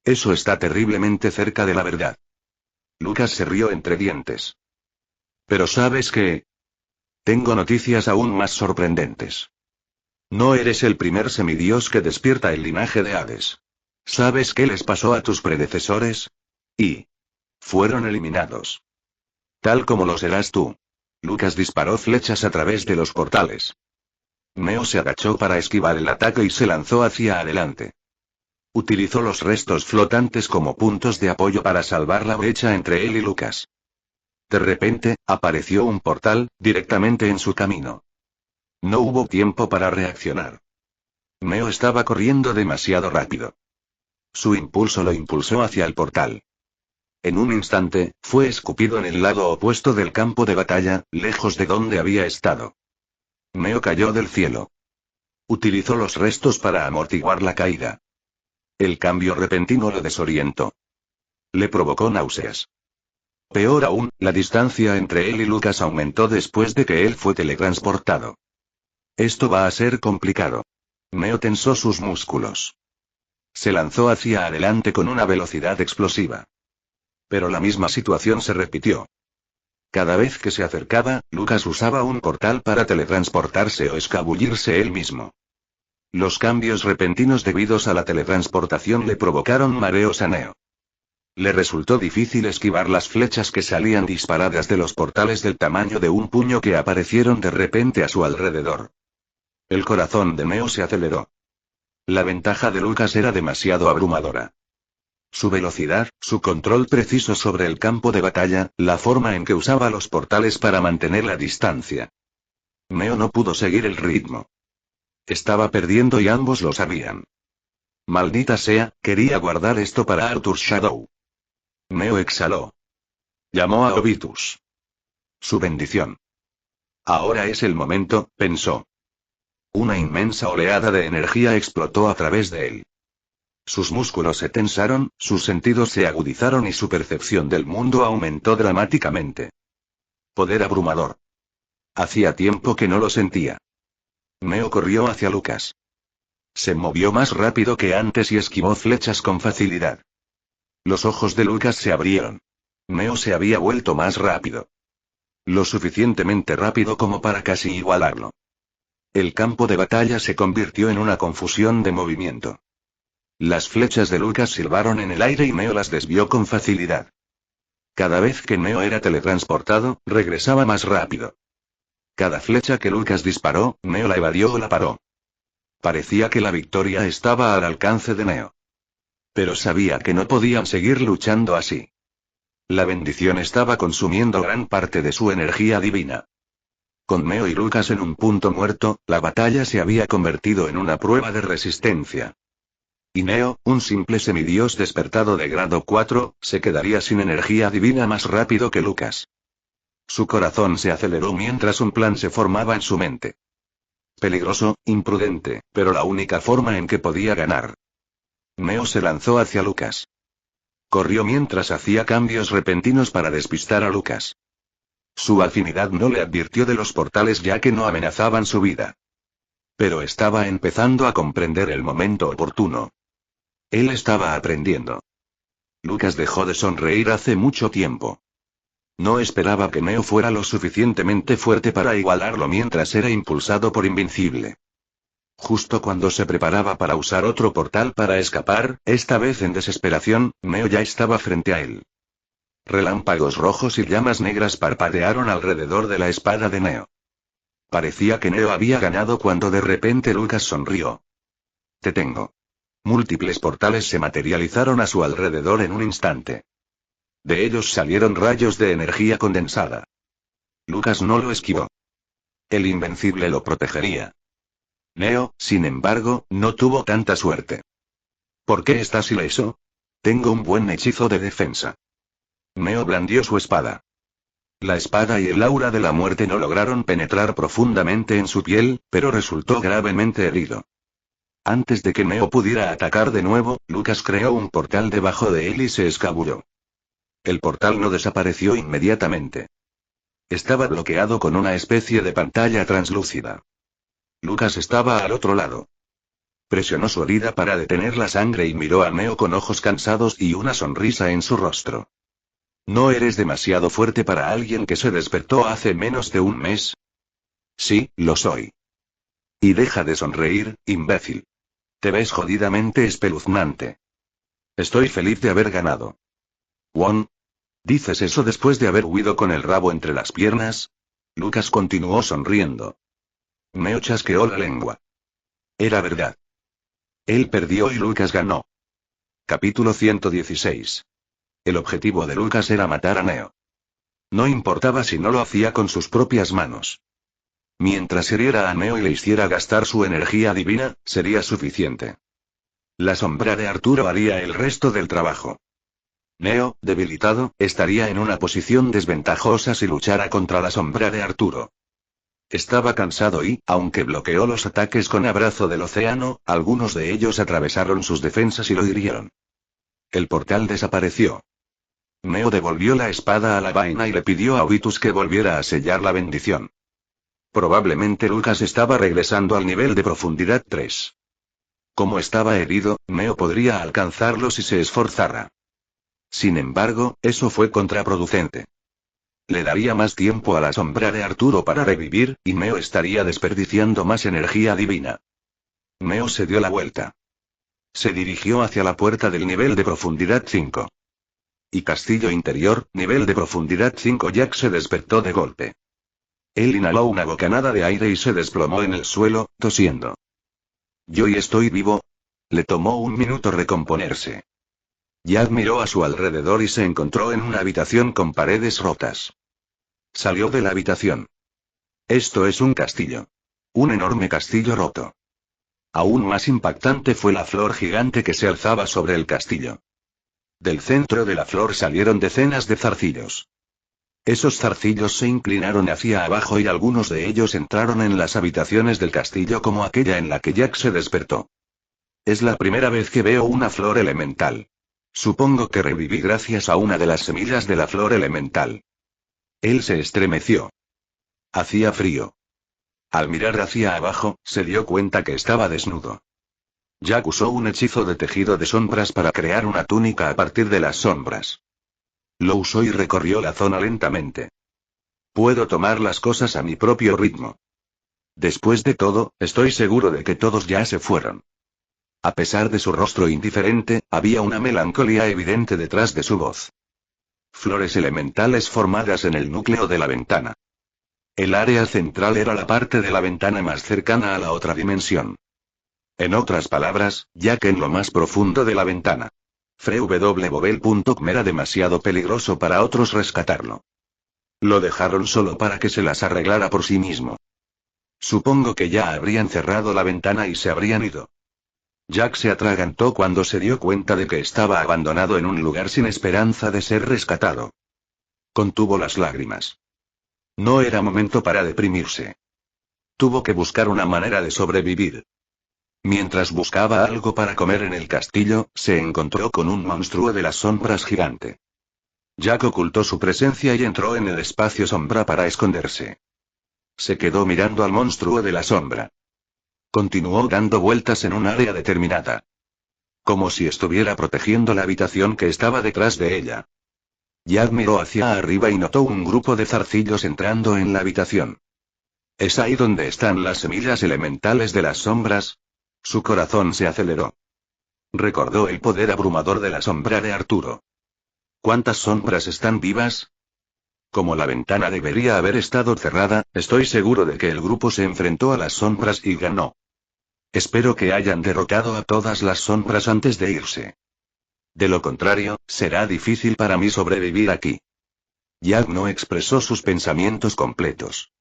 Eso está terriblemente cerca de la verdad. Lucas se rió entre dientes. Pero ¿sabes qué? Tengo noticias aún más sorprendentes. No eres el primer semidios que despierta el linaje de Hades. ¿Sabes qué les pasó a tus predecesores? Fueron eliminados. Tal como lo serás tú. Lucas disparó flechas a través de los portales. Neo se agachó para esquivar el ataque y se lanzó hacia adelante. Utilizó los restos flotantes como puntos de apoyo para salvar la brecha entre él y Lucas. De repente, apareció un portal, directamente en su camino. No hubo tiempo para reaccionar. Neo estaba corriendo demasiado rápido. Su impulso lo impulsó hacia el portal. En un instante, fue escupido en el lado opuesto del campo de batalla, lejos de donde había estado. Neo cayó del cielo. Utilizó los restos para amortiguar la caída. El cambio repentino lo desorientó. Le provocó náuseas. Peor aún, la distancia entre él y Lucas aumentó después de que él fue teletransportado. Esto va a ser complicado. Neo tensó sus músculos. Se lanzó hacia adelante con una velocidad explosiva. Pero la misma situación se repitió. Cada vez que se acercaba, Lucas usaba un portal para teletransportarse o escabullirse él mismo. Los cambios repentinos debidos a la teletransportación le provocaron mareos a Neo. Le resultó difícil esquivar las flechas que salían disparadas de los portales del tamaño de un puño que aparecieron de repente a su alrededor. El corazón de Neo se aceleró. La ventaja de Lucas era demasiado abrumadora. Su velocidad, su control preciso sobre el campo de batalla, la forma en que usaba los portales para mantener la distancia. Neo no pudo seguir el ritmo. Estaba perdiendo y ambos lo sabían. Maldita sea, quería guardar esto para Arthur Shadow. Neo exhaló. Llamó a Obitus. Su bendición. Ahora es el momento, pensó. Una inmensa oleada de energía explotó a través de él. Sus músculos se tensaron, sus sentidos se agudizaron y su percepción del mundo aumentó dramáticamente. Poder abrumador. Hacía tiempo que no lo sentía. Neo corrió hacia Lucas. Se movió más rápido que antes y esquivó flechas con facilidad. Los ojos de Lucas se abrieron. Neo se había vuelto más rápido. Lo suficientemente rápido como para casi igualarlo. El campo de batalla se convirtió en una confusión de movimiento. Las flechas de Lucas silbaron en el aire y Neo las desvió con facilidad. Cada vez que Neo era teletransportado, regresaba más rápido. Cada flecha que Lucas disparó, Neo la evadió o la paró. Parecía que la victoria estaba al alcance de Neo. Pero sabía que no podían seguir luchando así. La bendición estaba consumiendo gran parte de su energía divina. Con Neo y Lucas en un punto muerto, la batalla se había convertido en una prueba de resistencia. Y Neo, un simple semidios despertado de grado 4, se quedaría sin energía divina más rápido que Lucas. Su corazón se aceleró mientras un plan se formaba en su mente. Peligroso, imprudente, pero la única forma en que podía ganar. Neo se lanzó hacia Lucas. Corrió mientras hacía cambios repentinos para despistar a Lucas. Su afinidad no le advirtió de los portales ya que no amenazaban su vida. Pero estaba empezando a comprender el momento oportuno. Él estaba aprendiendo. Lucas dejó de sonreír hace mucho tiempo. No esperaba que Neo fuera lo suficientemente fuerte para igualarlo mientras era impulsado por Invincible. Justo cuando se preparaba para usar otro portal para escapar, esta vez en desesperación, Neo ya estaba frente a él. Relámpagos rojos y llamas negras parpadearon alrededor de la espada de Neo. Parecía que Neo había ganado cuando de repente Lucas sonrió. Te tengo. Múltiples portales se materializaron a su alrededor en un instante. De ellos salieron rayos de energía condensada. Lucas no lo esquivó. El Invencible lo protegería. Neo, sin embargo, no tuvo tanta suerte. ¿Por qué estás ileso? Tengo un buen hechizo de defensa. Neo blandió su espada. La espada y el aura de la muerte no lograron penetrar profundamente en su piel, pero resultó gravemente herido. Antes de que Neo pudiera atacar de nuevo, Lucas creó un portal debajo de él y se escabulló. El portal no desapareció inmediatamente. Estaba bloqueado con una especie de pantalla translúcida. Lucas estaba al otro lado. Presionó su herida para detener la sangre y miró a Neo con ojos cansados y una sonrisa en su rostro. ¿No eres demasiado fuerte para alguien que se despertó hace menos de un mes? Sí, lo soy. Y deja de sonreír, imbécil. Te ves jodidamente espeluznante. Estoy feliz de haber ganado. Won. ¿Dices eso después de haber huido con el rabo entre las piernas? Lucas continuó sonriendo. Neo chasqueó la lengua. Era verdad. Él perdió y Lucas ganó. Capítulo 116. El objetivo de Lucas era matar a Neo. No importaba si no lo hacía con sus propias manos. Mientras hiriera a Neo y le hiciera gastar su energía divina, sería suficiente. La sombra de Arturo haría el resto del trabajo. Neo, debilitado, estaría en una posición desventajosa si luchara contra la sombra de Arturo. Estaba cansado y, aunque bloqueó los ataques con abrazo del océano, algunos de ellos atravesaron sus defensas y lo hirieron. El portal desapareció. Neo devolvió la espada a la vaina y le pidió a Vitus que volviera a sellar la bendición. Probablemente Lucas estaba regresando al nivel de profundidad 3. Como estaba herido, Neo podría alcanzarlo si se esforzara. Sin embargo, eso fue contraproducente. Le daría más tiempo a la sombra de Arturo para revivir, y Neo estaría desperdiciando más energía divina. Neo se dio la vuelta. Se dirigió hacia la puerta del nivel de profundidad 5. Y castillo interior, nivel de profundidad 5. Jack se despertó de golpe. Él inhaló una bocanada de aire y se desplomó en el suelo, tosiendo. Yo y estoy vivo. Le tomó un minuto recomponerse. Jack miró a su alrededor y se encontró en una habitación con paredes rotas. Salió de la habitación. Esto es un castillo. Un enorme castillo roto. Aún más impactante fue la flor gigante que se alzaba sobre el castillo. Del centro de la flor salieron decenas de zarcillos. Esos zarcillos se inclinaron hacia abajo y algunos de ellos entraron en las habitaciones del castillo como aquella en la que Jack se despertó. Es la primera vez que veo una flor elemental. Supongo que reviví gracias a una de las semillas de la flor elemental. Él se estremeció. Hacía frío. Al mirar hacia abajo, se dio cuenta que estaba desnudo. Jack usó un hechizo de tejido de sombras para crear una túnica a partir de las sombras. Lo usó y recorrió la zona lentamente. Puedo tomar las cosas a mi propio ritmo. Después de todo, estoy seguro de que todos ya se fueron. A pesar de su rostro indiferente, había una melancolía evidente detrás de su voz. Flores elementales formadas en el núcleo de la ventana. El área central era la parte de la ventana más cercana a la otra dimensión. En otras palabras, Jack en lo más profundo de la ventana. FrewWBobel.com era demasiado peligroso para otros rescatarlo. Lo dejaron solo para que se las arreglara por sí mismo. Supongo que ya habrían cerrado la ventana y se habrían ido. Jack se atragantó cuando se dio cuenta de que estaba abandonado en un lugar sin esperanza de ser rescatado. Contuvo las lágrimas. No era momento para deprimirse. Tuvo que buscar una manera de sobrevivir. Mientras buscaba algo para comer en el castillo, se encontró con un monstruo de las sombras gigante. Jack ocultó su presencia y entró en el espacio sombra para esconderse. Se quedó mirando al monstruo de la sombra. Continuó dando vueltas en un área determinada. Como si estuviera protegiendo la habitación que estaba detrás de ella. Jack miró hacia arriba y notó un grupo de zarcillos entrando en la habitación. ¿Es ahí donde están las semillas elementales de las sombras? Su corazón se aceleró. Recordó el poder abrumador de la sombra de Arturo. ¿Cuántas sombras están vivas? Como la ventana debería haber estado cerrada, estoy seguro de que el grupo se enfrentó a las sombras y ganó. Espero que hayan derrotado a todas las sombras antes de irse. De lo contrario, será difícil para mí sobrevivir aquí. Jack no expresó sus pensamientos completos.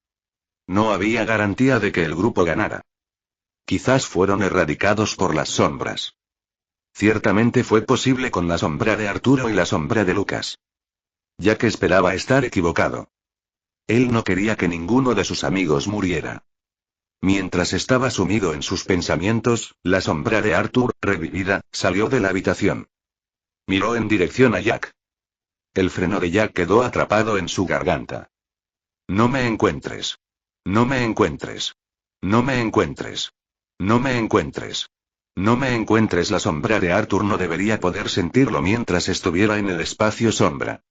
No había garantía de que el grupo ganara. Quizás fueron erradicados por las sombras. Ciertamente fue posible con la sombra de Arturo y la sombra de Lucas. Jack esperaba estar equivocado. Él no quería que ninguno de sus amigos muriera. Mientras estaba sumido en sus pensamientos, la sombra de Arthur, revivida, salió de la habitación. Miró en dirección a Jack. El freno de Jack quedó atrapado en su garganta. No me encuentres. No me encuentres. No me encuentres. No me encuentres. No me encuentres. La sombra de Arthur no debería poder sentirlo mientras estuviera en el espacio sombra.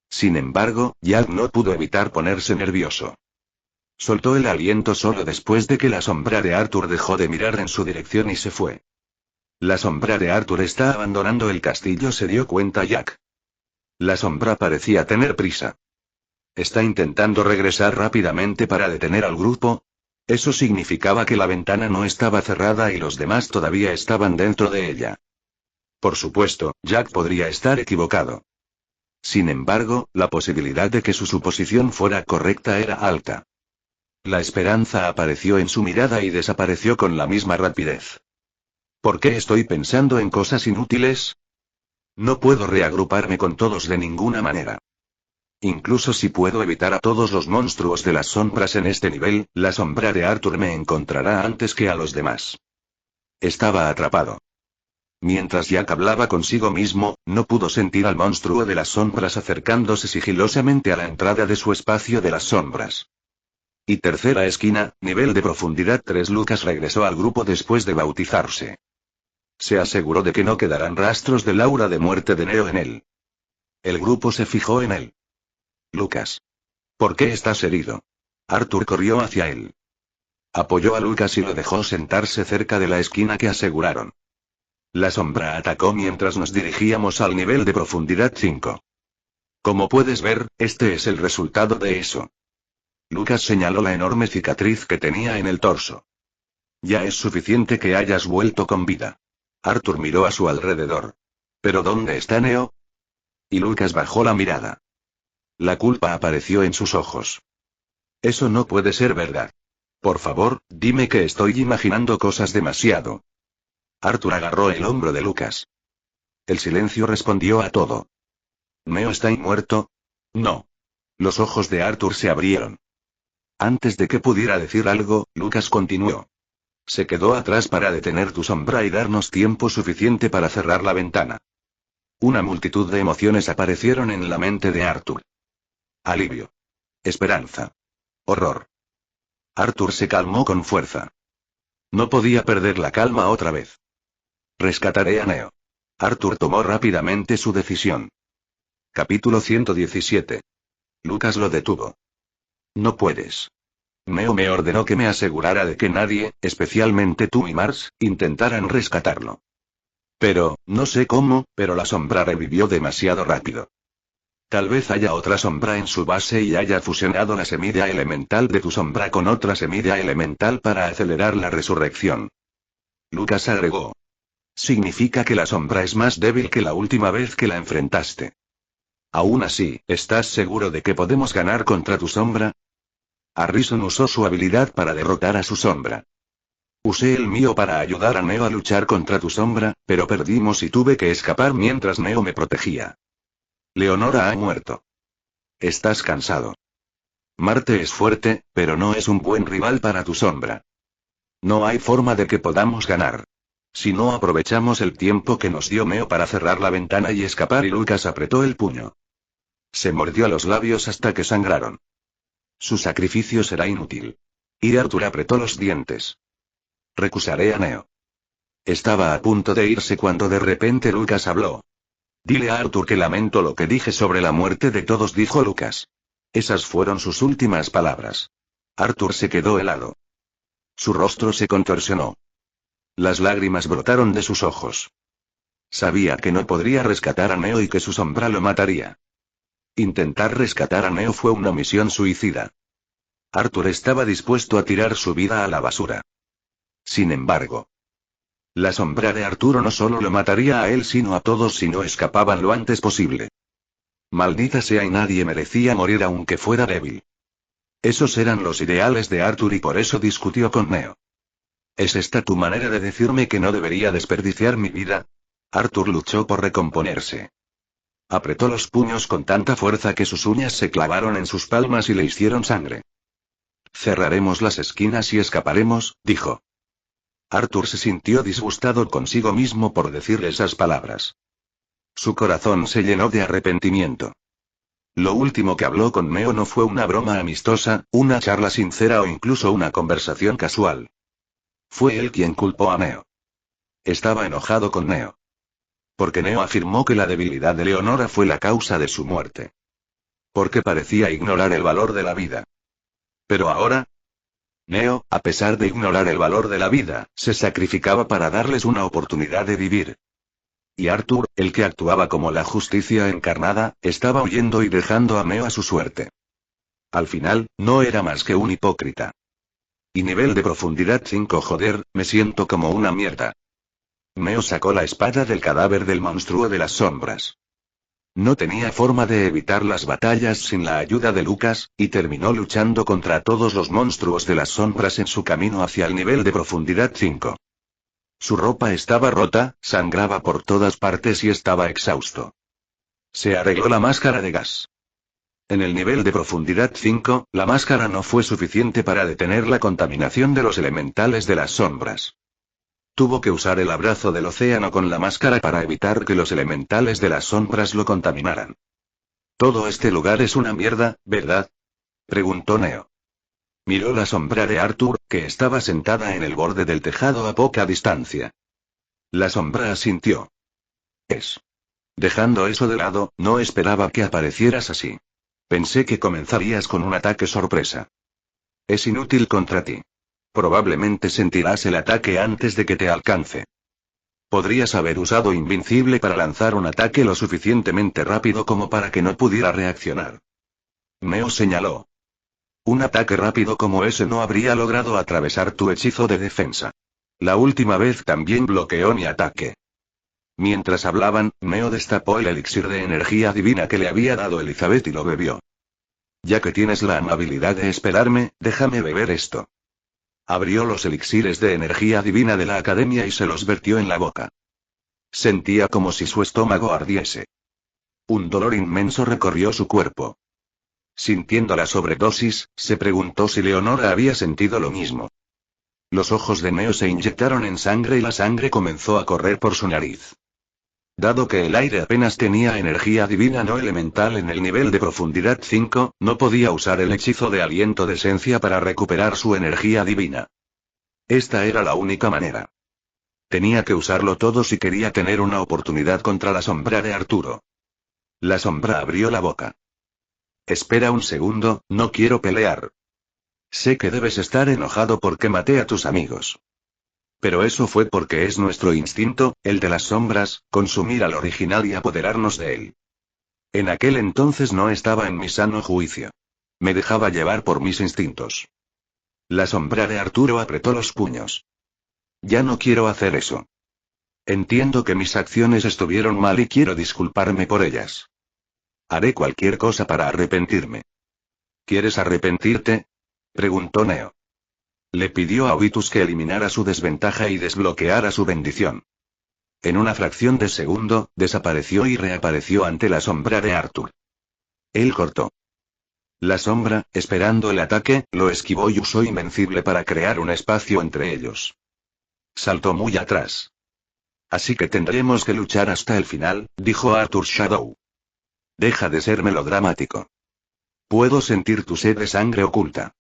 Sin embargo, Jack no pudo evitar ponerse nervioso. Soltó el aliento solo después de que la sombra de Arthur dejó de mirar en su dirección y se fue. La sombra de Arthur está abandonando el castillo, se dio cuenta Jack. La sombra parecía tener prisa. ¿Está intentando regresar rápidamente para detener al grupo? Eso significaba que la ventana no estaba cerrada y los demás todavía estaban dentro de ella. Por supuesto, Jack podría estar equivocado. Sin embargo, la posibilidad de que su suposición fuera correcta era alta. La esperanza apareció en su mirada y desapareció con la misma rapidez. ¿Por qué estoy pensando en cosas inútiles? No puedo reagruparme con todos de ninguna manera. Incluso si puedo evitar a todos los monstruos de las sombras en este nivel, la sombra de Arthur me encontrará antes que a los demás. Estaba atrapado. Mientras Jack hablaba consigo mismo, no pudo sentir al monstruo de las sombras acercándose sigilosamente a la entrada de su espacio de las sombras. Y tercera esquina, nivel de profundidad 3. Lucas regresó al grupo después de bautizarse. Se aseguró de que no quedaran rastros del aura de muerte de Neo en él. El grupo se fijó en él. Lucas. ¿Por qué estás herido? Arthur corrió hacia él. Apoyó a Lucas y lo dejó sentarse cerca de la esquina que aseguraron. La sombra atacó mientras nos dirigíamos al nivel de profundidad 5. Como puedes ver, este es el resultado de eso. Lucas señaló la enorme cicatriz que tenía en el torso. Ya es suficiente que hayas vuelto con vida. Arthur miró a su alrededor. ¿Pero dónde está Neo? Y Lucas bajó la mirada. La culpa apareció en sus ojos. Eso no puede ser verdad. Por favor, dime que estoy imaginando cosas demasiado. Arthur agarró el hombro de Lucas. El silencio respondió a todo. ¿Neo está muerto? No. Los ojos de Arthur se abrieron. Antes de que pudiera decir algo, Lucas continuó. Se quedó atrás para detener tu sombra y darnos tiempo suficiente para cerrar la ventana. Una multitud de emociones aparecieron en la mente de Arthur. Alivio. Esperanza. Horror. Arthur se calmó con fuerza. No podía perder la calma otra vez. Rescataré a Neo. Arthur tomó rápidamente su decisión. Capítulo 117. Lucas lo detuvo. No puedes. Neo me ordenó que me asegurara de que nadie, especialmente tú y Mars, intentaran rescatarlo. Pero, no sé cómo, pero la sombra revivió demasiado rápido. Tal vez haya otra sombra en su base y haya fusionado la semilla elemental de tu sombra con otra semilla elemental para acelerar la resurrección. Lucas agregó. Significa que la sombra es más débil que la última vez que la enfrentaste. Aún así, ¿estás seguro de que podemos ganar contra tu sombra? Harrison usó su habilidad para derrotar a su sombra. Usé el mío para ayudar a Neo a luchar contra tu sombra, pero perdimos y tuve que escapar mientras Neo me protegía. Leonora ha muerto. Estás cansado. Marte es fuerte, pero no es un buen rival para tu sombra. No hay forma de que podamos ganar. Si no aprovechamos el tiempo que nos dio Neo para cerrar la ventana y escapar, y Lucas apretó el puño. Se mordió los labios hasta que sangraron. Su sacrificio será inútil. Y Arthur apretó los dientes. Recusaré a Neo. Estaba a punto de irse cuando de repente Lucas habló. Dile a Arthur que lamento lo que dije sobre la muerte de todos, dijo Lucas. Esas fueron sus últimas palabras. Arthur se quedó helado. Su rostro se contorsionó. Las lágrimas brotaron de sus ojos. Sabía que no podría rescatar a Neo y que su sombra lo mataría. Intentar rescatar a Neo fue una misión suicida. Arthur estaba dispuesto a tirar su vida a la basura. Sin embargo, la sombra de Arturo no solo lo mataría a él sino a todos si no escapaban lo antes posible. Maldita sea, y nadie merecía morir aunque fuera débil. Esos eran los ideales de Arthur y por eso discutió con Neo. ¿Es esta tu manera de decirme que no debería desperdiciar mi vida? Arthur luchó por recomponerse. Apretó los puños con tanta fuerza que sus uñas se clavaron en sus palmas y le hicieron sangre. Cerraremos las esquinas y escaparemos, dijo. Arthur se sintió disgustado consigo mismo por decirle esas palabras. Su corazón se llenó de arrepentimiento. Lo último que habló con Neo no fue una broma amistosa, una charla sincera o incluso una conversación casual. Fue él quien culpó a Neo. Estaba enojado con Neo. Porque Neo afirmó que la debilidad de Leonora fue la causa de su muerte. Porque parecía ignorar el valor de la vida. Pero ahora, Neo, a pesar de ignorar el valor de la vida, se sacrificaba para darles una oportunidad de vivir. Y Arthur, el que actuaba como la justicia encarnada, estaba huyendo y dejando a Neo a su suerte. Al final, no era más que un hipócrita. Y nivel de profundidad 5, joder, me siento como una mierda. Neo sacó la espada del cadáver del monstruo de las sombras. No tenía forma de evitar las batallas sin la ayuda de Lucas, y terminó luchando contra todos los monstruos de las sombras en su camino hacia el nivel de profundidad 5. Su ropa estaba rota, sangraba por todas partes y estaba exhausto. Se arregló la máscara de gas. En el nivel de profundidad 5, la máscara no fue suficiente para detener la contaminación de los elementales de las sombras. Tuvo que usar el abrazo del océano con la máscara para evitar que los elementales de las sombras lo contaminaran. Todo este lugar es una mierda, ¿verdad? Preguntó Neo. Miró la sombra de Arthur, que estaba sentada en el borde del tejado a poca distancia. La sombra asintió. Dejando eso de lado, no esperaba que aparecieras así. Pensé que comenzarías con un ataque sorpresa. Es inútil contra ti. Probablemente sentirás el ataque antes de que te alcance. Podrías haber usado Invincible para lanzar un ataque lo suficientemente rápido como para que no pudiera reaccionar. Neo señaló. Un ataque rápido como ese no habría logrado atravesar tu hechizo de defensa. La última vez también bloqueó mi ataque. Mientras hablaban, Neo destapó el elixir de energía divina que le había dado Elizabeth y lo bebió. Ya que tienes la amabilidad de esperarme, déjame beber esto. Abrió los elixires de energía divina de la academia y se los vertió en la boca. Sentía como si su estómago ardiese. Un dolor inmenso recorrió su cuerpo. Sintiendo la sobredosis, se preguntó si Leonora había sentido lo mismo. Los ojos de Neo se inyectaron en sangre y la sangre comenzó a correr por su nariz. Dado que el aire apenas tenía energía divina no elemental en el nivel de profundidad 5, no podía usar el hechizo de aliento de esencia para recuperar su energía divina. Esta era la única manera. Tenía que usarlo todo si quería tener una oportunidad contra la sombra de Arturo. La sombra abrió la boca. Espera un segundo, no quiero pelear. Sé que debes estar enojado porque maté a tus amigos. Pero eso fue porque es nuestro instinto, el de las sombras, consumir al original y apoderarnos de él. En aquel entonces no estaba en mi sano juicio. Me dejaba llevar por mis instintos. La sombra de Arturo apretó los puños. Ya no quiero hacer eso. Entiendo que mis acciones estuvieron mal y quiero disculparme por ellas. Haré cualquier cosa para arrepentirme. ¿Quieres arrepentirte? Preguntó Neo. Le pidió a Vitus que eliminara su desventaja y desbloqueara su bendición. En una fracción de segundo, desapareció y reapareció ante la sombra de Arthur. Él cortó. La sombra, esperando el ataque, lo esquivó y usó Invencible para crear un espacio entre ellos. Saltó muy atrás. Así que tendremos que luchar hasta el final, dijo Arthur Shadow. Deja de ser melodramático. Puedo sentir tu sed de sangre oculta.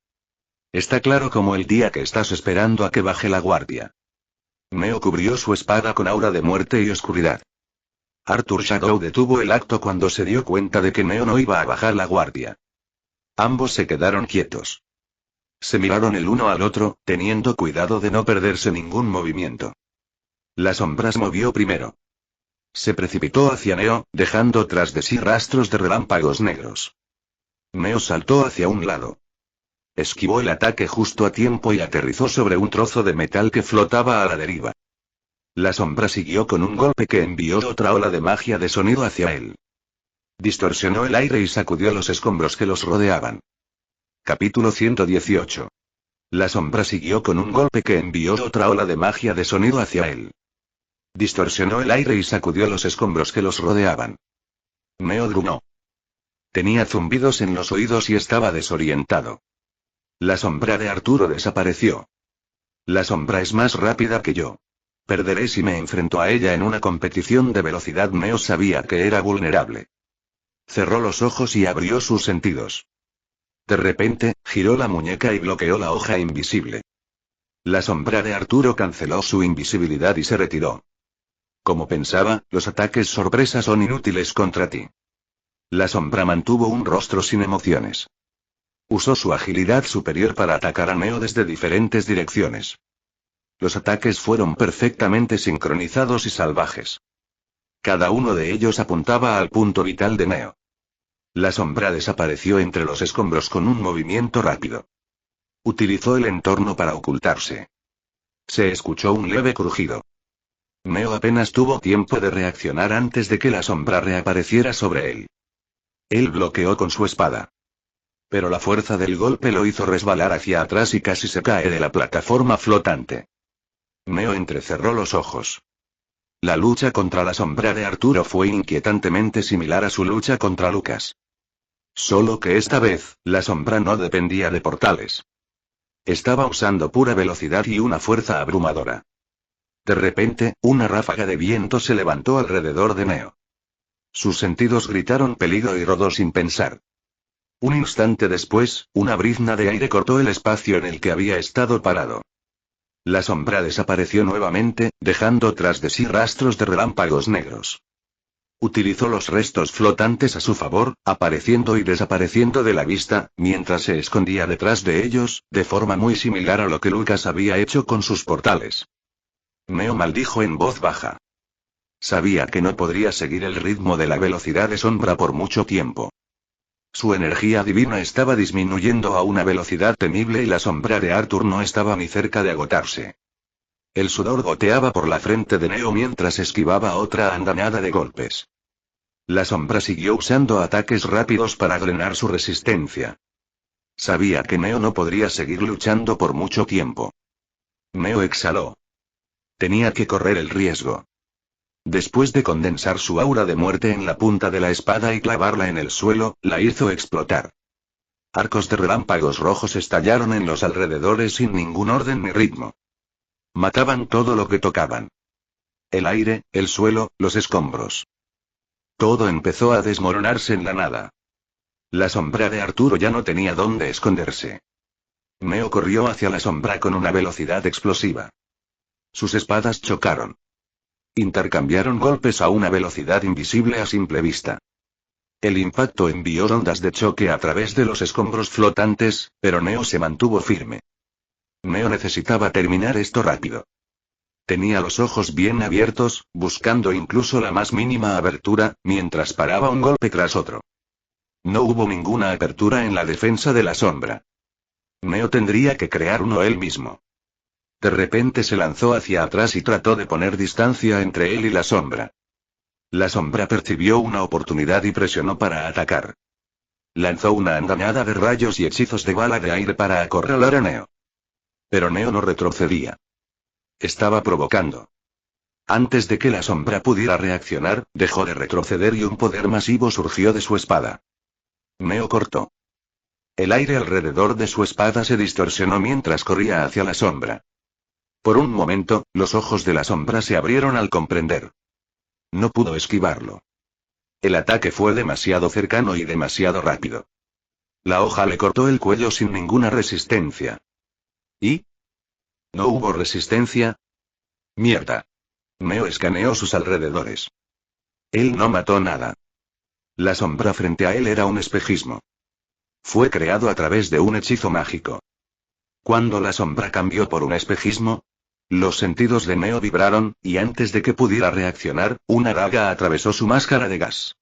Está claro como el día que estás esperando a que baje la guardia. Neo cubrió su espada con aura de muerte y oscuridad. Arthur Shadow detuvo el acto cuando se dio cuenta de que Neo no iba a bajar la guardia. Ambos se quedaron quietos. Se miraron el uno al otro, teniendo cuidado de no perderse ningún movimiento. La sombra se movió primero. Se precipitó hacia Neo, dejando tras de sí rastros de relámpagos negros. Neo saltó hacia un lado. Esquivó el ataque justo a tiempo y aterrizó sobre un trozo de metal que flotaba a la deriva. La sombra siguió con un golpe que envió otra ola de magia de sonido hacia él. Distorsionó el aire y sacudió los escombros que los rodeaban. Capítulo 118. La sombra siguió con un golpe que envió otra ola de magia de sonido hacia él. Distorsionó el aire y sacudió los escombros que los rodeaban. Neo gruñó. Tenía zumbidos en los oídos y estaba desorientado. La sombra de Arturo desapareció. La sombra es más rápida que yo. Perderé si me enfrento a ella en una competición de velocidad. Neo sabía que era vulnerable. Cerró los ojos y abrió sus sentidos. De repente, giró la muñeca y bloqueó la hoja invisible. La sombra de Arturo canceló su invisibilidad y se retiró. Como pensaba, los ataques sorpresa son inútiles contra ti. La sombra mantuvo un rostro sin emociones. Usó su agilidad superior para atacar a Neo desde diferentes direcciones. Los ataques fueron perfectamente sincronizados y salvajes. Cada uno de ellos apuntaba al punto vital de Neo. La sombra desapareció entre los escombros con un movimiento rápido. Utilizó el entorno para ocultarse. Se escuchó un leve crujido. Neo apenas tuvo tiempo de reaccionar antes de que la sombra reapareciera sobre él. Él bloqueó con su espada. Pero la fuerza del golpe lo hizo resbalar hacia atrás y casi se cae de la plataforma flotante. Neo entrecerró los ojos. La lucha contra la sombra de Arturo fue inquietantemente similar a su lucha contra Lucas. Solo que esta vez, la sombra no dependía de portales. Estaba usando pura velocidad y una fuerza abrumadora. De repente, una ráfaga de viento se levantó alrededor de Neo. Sus sentidos gritaron peligro y rodó sin pensar. Un instante después, una brizna de aire cortó el espacio en el que había estado parado. La sombra desapareció nuevamente, dejando tras de sí rastros de relámpagos negros. Utilizó los restos flotantes a su favor, apareciendo y desapareciendo de la vista, mientras se escondía detrás de ellos, de forma muy similar a lo que Lucas había hecho con sus portales. Neo maldijo en voz baja. Sabía que no podría seguir el ritmo de la velocidad de sombra por mucho tiempo. Su energía divina estaba disminuyendo a una velocidad temible y la sombra de Arthur no estaba ni cerca de agotarse. El sudor goteaba por la frente de Neo mientras esquivaba otra andanada de golpes. La sombra siguió usando ataques rápidos para drenar su resistencia. Sabía que Neo no podría seguir luchando por mucho tiempo. Neo exhaló. Tenía que correr el riesgo. Después de condensar su aura de muerte en la punta de la espada y clavarla en el suelo, la hizo explotar. Arcos de relámpagos rojos estallaron en los alrededores sin ningún orden ni ritmo. Mataban todo lo que tocaban. El aire, el suelo, los escombros. Todo empezó a desmoronarse en la nada. La sombra de Arturo ya no tenía dónde esconderse. Neo corrió hacia la sombra con una velocidad explosiva. Sus espadas chocaron. Intercambiaron golpes a una velocidad invisible a simple vista. El impacto envió ondas de choque a través de los escombros flotantes, pero Neo se mantuvo firme. Neo necesitaba terminar esto rápido. Tenía los ojos bien abiertos, buscando incluso la más mínima abertura, mientras paraba un golpe tras otro. No hubo ninguna apertura en la defensa de la sombra. Neo tendría que crear uno él mismo. De repente se lanzó hacia atrás y trató de poner distancia entre él y la sombra. La sombra percibió una oportunidad y presionó para atacar. Lanzó una andanada de rayos y hechizos de bala de aire para acorralar a Neo. Pero Neo no retrocedía. Estaba provocando. Antes de que la sombra pudiera reaccionar, dejó de retroceder y un poder masivo surgió de su espada. Neo cortó. El aire alrededor de su espada se distorsionó mientras corría hacia la sombra. Por un momento, los ojos de la sombra se abrieron al comprender. No pudo esquivarlo. El ataque fue demasiado cercano y demasiado rápido. La hoja le cortó el cuello sin ninguna resistencia. ¿Y? ¿No hubo resistencia? Mierda. Neo escaneó sus alrededores. Él no mató nada. La sombra frente a él era un espejismo. Fue creado a través de un hechizo mágico. Cuando la sombra cambió por un espejismo, los sentidos de Neo vibraron, y antes de que pudiera reaccionar, una daga atravesó su máscara de gas.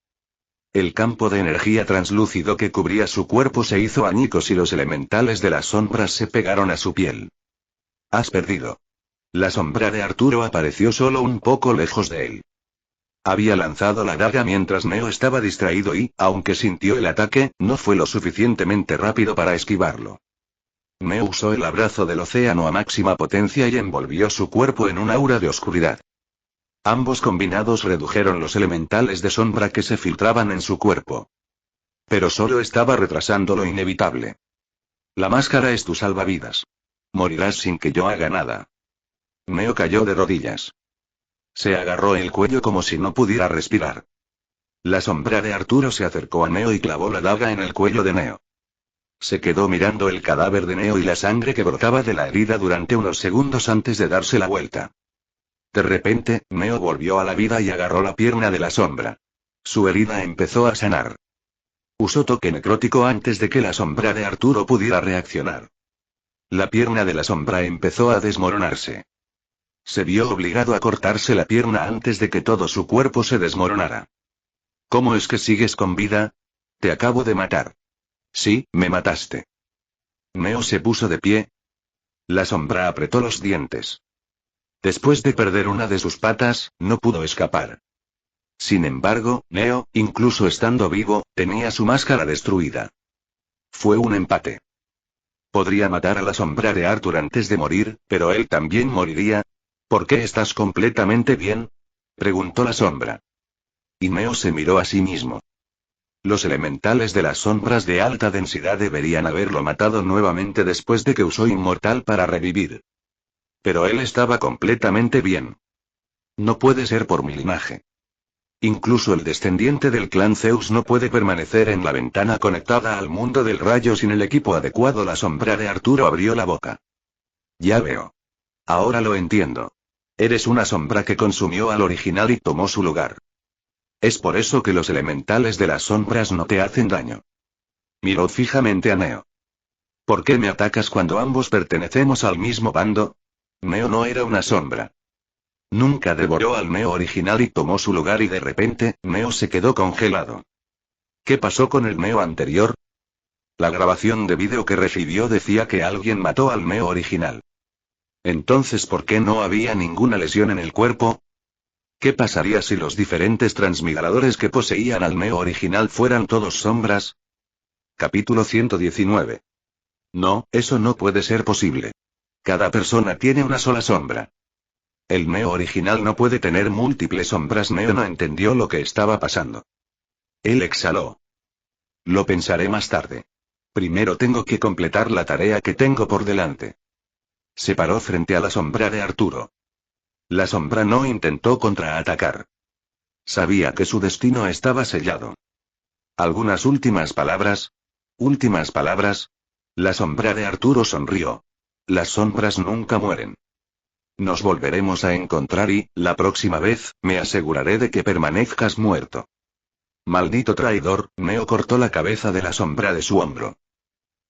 El campo de energía translúcido que cubría su cuerpo se hizo añicos y los elementales de las sombras se pegaron a su piel. Has perdido. La sombra de Arturo apareció solo un poco lejos de él. Había lanzado la daga mientras Neo estaba distraído y, aunque sintió el ataque, no fue lo suficientemente rápido para esquivarlo. Neo usó el abrazo del océano a máxima potencia y envolvió su cuerpo en un aura de oscuridad. Ambos combinados redujeron los elementales de sombra que se filtraban en su cuerpo. Pero solo estaba retrasando lo inevitable. La máscara es tu salvavidas. Morirás sin que yo haga nada. Neo cayó de rodillas. Se agarró el cuello como si no pudiera respirar. La sombra de Arturo se acercó a Neo y clavó la daga en el cuello de Neo. Se quedó mirando el cadáver de Neo y la sangre que brotaba de la herida durante unos segundos antes de darse la vuelta. De repente, Neo volvió a la vida y agarró la pierna de la sombra. Su herida empezó a sanar. Usó toque necrótico antes de que la sombra de Arturo pudiera reaccionar. La pierna de la sombra empezó a desmoronarse. Se vio obligado a cortarse la pierna antes de que todo su cuerpo se desmoronara. ¿Cómo es que sigues con vida? Te acabo de matar. Sí, me mataste. Neo se puso de pie. La sombra apretó los dientes. Después de perder una de sus patas, no pudo escapar. Sin embargo, Neo, incluso estando vivo, tenía su máscara destruida. Fue un empate. Podría matar a la sombra de Arthur antes de morir, pero él también moriría. ¿Por qué estás completamente bien? Preguntó la sombra. Y Neo se miró a sí mismo. Los elementales de las sombras de alta densidad deberían haberlo matado nuevamente después de que usó Inmortal para revivir. Pero él estaba completamente bien. No puede ser por mi linaje. Incluso el descendiente del clan Zeus no puede permanecer en la ventana conectada al mundo del rayo sin el equipo adecuado. La sombra de Arturo abrió la boca. Ya veo. Ahora lo entiendo. Eres una sombra que consumió al original y tomó su lugar. Es por eso que los elementales de las sombras no te hacen daño. Miró fijamente a Neo. ¿Por qué me atacas cuando ambos pertenecemos al mismo bando? Neo no era una sombra. Nunca devoró al Neo original y tomó su lugar y de repente, Neo se quedó congelado. ¿Qué pasó con el Neo anterior? La grabación de vídeo que recibió decía que alguien mató al Neo original. Entonces, ¿por qué no había ninguna lesión en el cuerpo? ¿Qué pasaría si los diferentes transmigradores que poseían al Neo original fueran todos sombras? Capítulo 119. No, eso no puede ser posible. Cada persona tiene una sola sombra. El Neo original no puede tener múltiples sombras. Neo no entendió lo que estaba pasando. Él exhaló. Lo pensaré más tarde. Primero tengo que completar la tarea que tengo por delante. Se paró frente a la sombra de Arturo. La sombra no intentó contraatacar. Sabía que su destino estaba sellado. ¿Algunas últimas palabras? ¿Últimas palabras? La sombra de Arturo sonrió. Las sombras nunca mueren. Nos volveremos a encontrar y, la próxima vez, me aseguraré de que permanezcas muerto. Maldito traidor, Neo cortó la cabeza de la sombra de su hombro.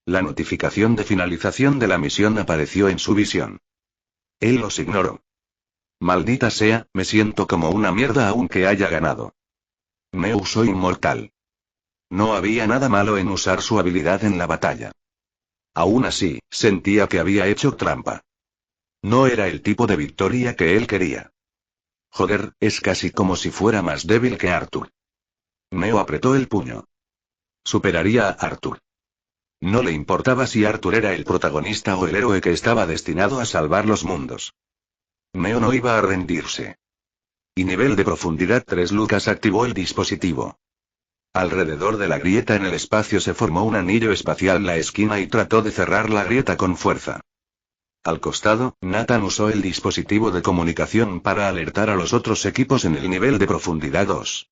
La notificación de finalización de la misión apareció en su visión. Él los ignoró. Maldita sea, me siento como una mierda aunque haya ganado. Neo usó Inmortal. No había nada malo en usar su habilidad en la batalla. Aún así, sentía que había hecho trampa. No era el tipo de victoria que él quería. Joder, es casi como si fuera más débil que Arthur. Neo apretó el puño. Superaría a Arthur. No le importaba si Arthur era el protagonista o el héroe que estaba destinado a salvar los mundos. Neo no iba a rendirse. Y nivel de profundidad 3. Lucas activó el dispositivo. Alrededor de la grieta en el espacio se formó un anillo espacial la esquina y trató de cerrar la grieta con fuerza. Al costado, Nathan usó el dispositivo de comunicación para alertar a los otros equipos en el nivel de profundidad 2.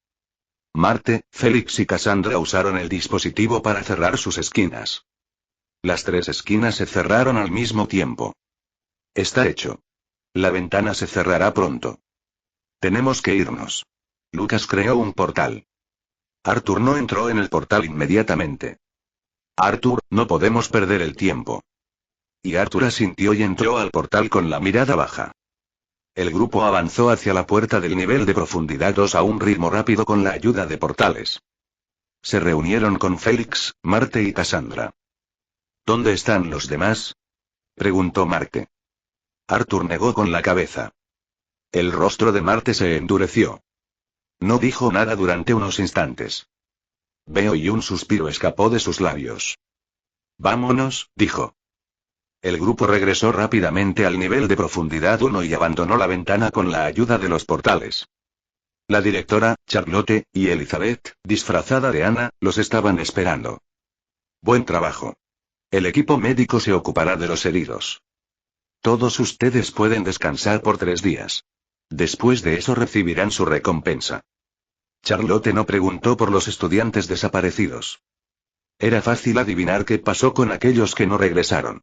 Marte, Félix y Cassandra usaron el dispositivo para cerrar sus esquinas. Las 3 esquinas se cerraron al mismo tiempo. Está hecho. La ventana se cerrará pronto. Tenemos que irnos. Lucas creó un portal. Arthur no entró en el portal inmediatamente. Arthur, no podemos perder el tiempo. Y Arthur asintió y entró al portal con la mirada baja. El grupo avanzó hacia la puerta del nivel de profundidad 2 a un ritmo rápido con la ayuda de portales. Se reunieron con Félix, Marte y Cassandra. ¿Dónde están los demás?, preguntó Marte. Arthur negó con la cabeza. El rostro de Marte se endureció. No dijo nada durante unos instantes. Veo y un suspiro escapó de sus labios. Vámonos, dijo. El grupo regresó rápidamente al nivel de profundidad 1 y abandonó la ventana con la ayuda de los portales. La directora, Charlotte, y Elizabeth, disfrazada de Ana, los estaban esperando. Buen trabajo. El equipo médico se ocupará de los heridos. Todos ustedes pueden descansar por 3 días. Después de eso recibirán su recompensa. Charlotte no preguntó por los estudiantes desaparecidos. Era fácil adivinar qué pasó con aquellos que no regresaron.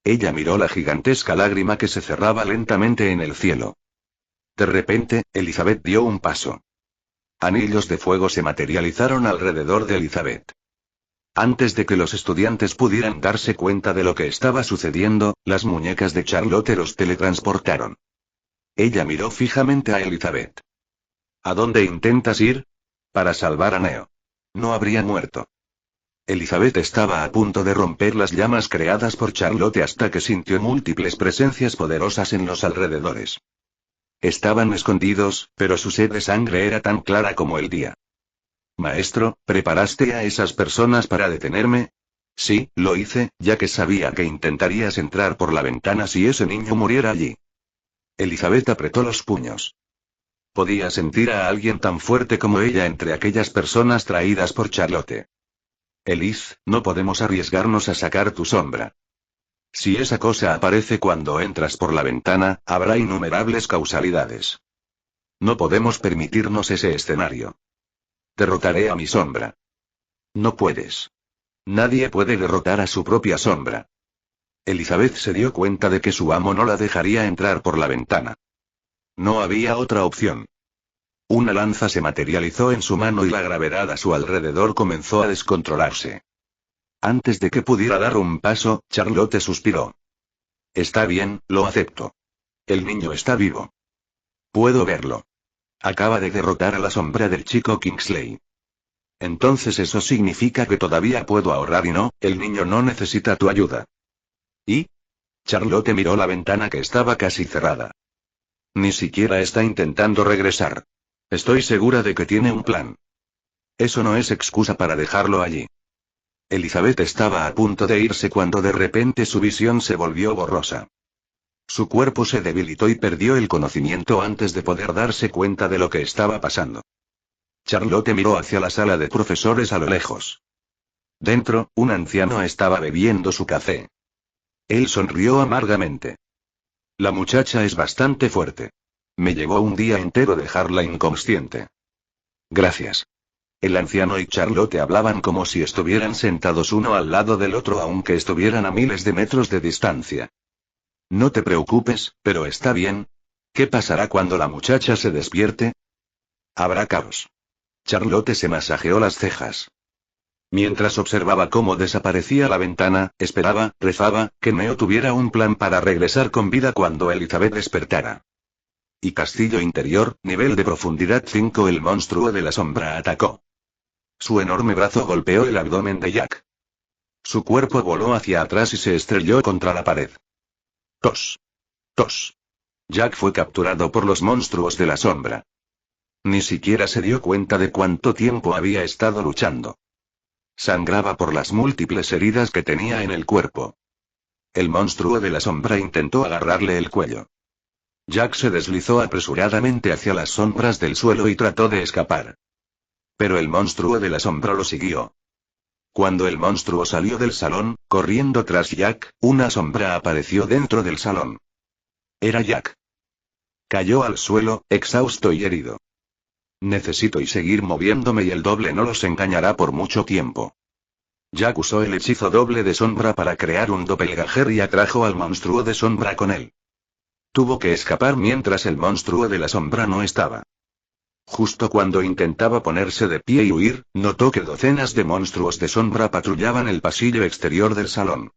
Ella miró la gigantesca lágrima que se cerraba lentamente en el cielo. De repente, Elizabeth dio un paso. Anillos de fuego se materializaron alrededor de Elizabeth. Antes de que los estudiantes pudieran darse cuenta de lo que estaba sucediendo, las muñecas de Charlotte los teletransportaron. Ella miró fijamente a Elizabeth. ¿A dónde intentas ir? Para salvar a Neo. No habría muerto. Elizabeth estaba a punto de romper las llamas creadas por Charlotte hasta que sintió múltiples presencias poderosas en los alrededores. Estaban escondidos, pero su sed de sangre era tan clara como el día. Maestro, ¿preparaste a esas personas para detenerme? Sí, lo hice, ya que sabía que intentarías entrar por la ventana si ese niño muriera allí. Elizabeth apretó los puños. Podía sentir a alguien tan fuerte como ella entre aquellas personas traídas por Charlotte. Eliz, no podemos arriesgarnos a sacar tu sombra. Si esa cosa aparece cuando entras por la ventana, habrá innumerables causalidades. No podemos permitirnos ese escenario. Derrotaré a mi sombra. No puedes. Nadie puede derrotar a su propia sombra. Elizabeth se dio cuenta de que su amo no la dejaría entrar por la ventana. No había otra opción. Una lanza se materializó en su mano y la gravedad a su alrededor comenzó a descontrolarse. Antes de que pudiera dar un paso, Charlotte suspiró. Está bien, lo acepto. El niño está vivo. Puedo verlo. Acaba de derrotar a la sombra del chico Kingsley. Entonces eso significa que todavía puedo ahorrar y no, el niño no necesita tu ayuda. ¿Y? Charlotte miró la ventana que estaba casi cerrada. Ni siquiera está intentando regresar. Estoy segura de que tiene un plan. Eso no es excusa para dejarlo allí. Elizabeth estaba a punto de irse cuando de repente su visión se volvió borrosa. Su cuerpo se debilitó y perdió el conocimiento antes de poder darse cuenta de lo que estaba pasando. Charlotte miró hacia la sala de profesores a lo lejos. Dentro, un anciano estaba bebiendo su café. Él sonrió amargamente. La muchacha es bastante fuerte. Me llevó un día entero dejarla inconsciente. Gracias. El anciano y Charlotte hablaban como si estuvieran sentados uno al lado del otro aunque estuvieran a miles de metros de distancia. No te preocupes, pero está bien. ¿Qué pasará cuando la muchacha se despierte? Habrá caos. Charlotte se masajeó las cejas. Mientras observaba cómo desaparecía la ventana, esperaba, rezaba, que Neo tuviera un plan para regresar con vida cuando Elizabeth despertara. Y castillo interior, nivel de profundidad 5. El monstruo de la sombra atacó. Su enorme brazo golpeó el abdomen de Jack. Su cuerpo voló hacia atrás y se estrelló contra la pared. Tos. Tos. Jack fue capturado por los monstruos de la sombra. Ni siquiera se dio cuenta de cuánto tiempo había estado luchando. Sangraba por las múltiples heridas que tenía en el cuerpo. El monstruo de la sombra intentó agarrarle el cuello. Jack se deslizó apresuradamente hacia las sombras del suelo y trató de escapar. Pero el monstruo de la sombra lo siguió. Cuando el monstruo salió del salón, corriendo tras Jack, una sombra apareció dentro del salón. Era Jack. Cayó al suelo, exhausto y herido. Necesito seguir moviéndome y el doble no los engañará por mucho tiempo. Jack usó el hechizo doble de sombra para crear un doppelganger y atrajo al monstruo de sombra con él. Tuvo que escapar mientras el monstruo de la sombra no estaba. Justo cuando intentaba ponerse de pie y huir, notó que docenas de monstruos de sombra patrullaban el pasillo exterior del salón.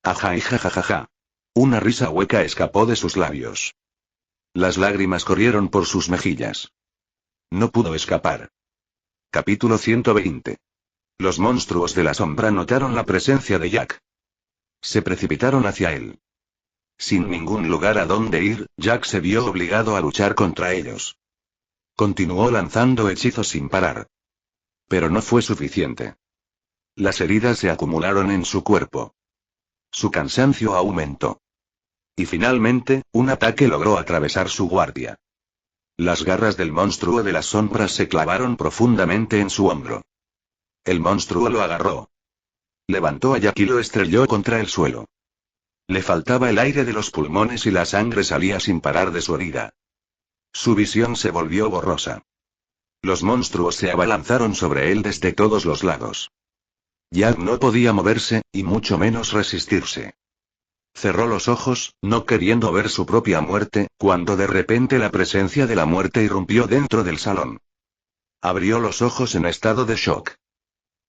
Ajá y jajajaja. Una risa hueca escapó de sus labios. Las lágrimas corrieron por sus mejillas. No pudo escapar. Capítulo 120. Los monstruos de la sombra notaron la presencia de Jack. Se precipitaron hacia él. Sin ningún lugar a donde ir, Jack se vio obligado a luchar contra ellos. Continuó lanzando hechizos sin parar. Pero no fue suficiente. Las heridas se acumularon en su cuerpo. Su cansancio aumentó. Y finalmente, un ataque logró atravesar su guardia. Las garras del monstruo de las sombras se clavaron profundamente en su hombro. El monstruo lo agarró. Levantó a Jack y lo estrelló contra el suelo. Le faltaba el aire de los pulmones y la sangre salía sin parar de su herida. Su visión se volvió borrosa. Los monstruos se abalanzaron sobre él desde todos los lados. Jack no podía moverse, y mucho menos resistirse. Cerró los ojos, no queriendo ver su propia muerte, cuando de repente la presencia de la muerte irrumpió dentro del salón. Abrió los ojos en estado de shock.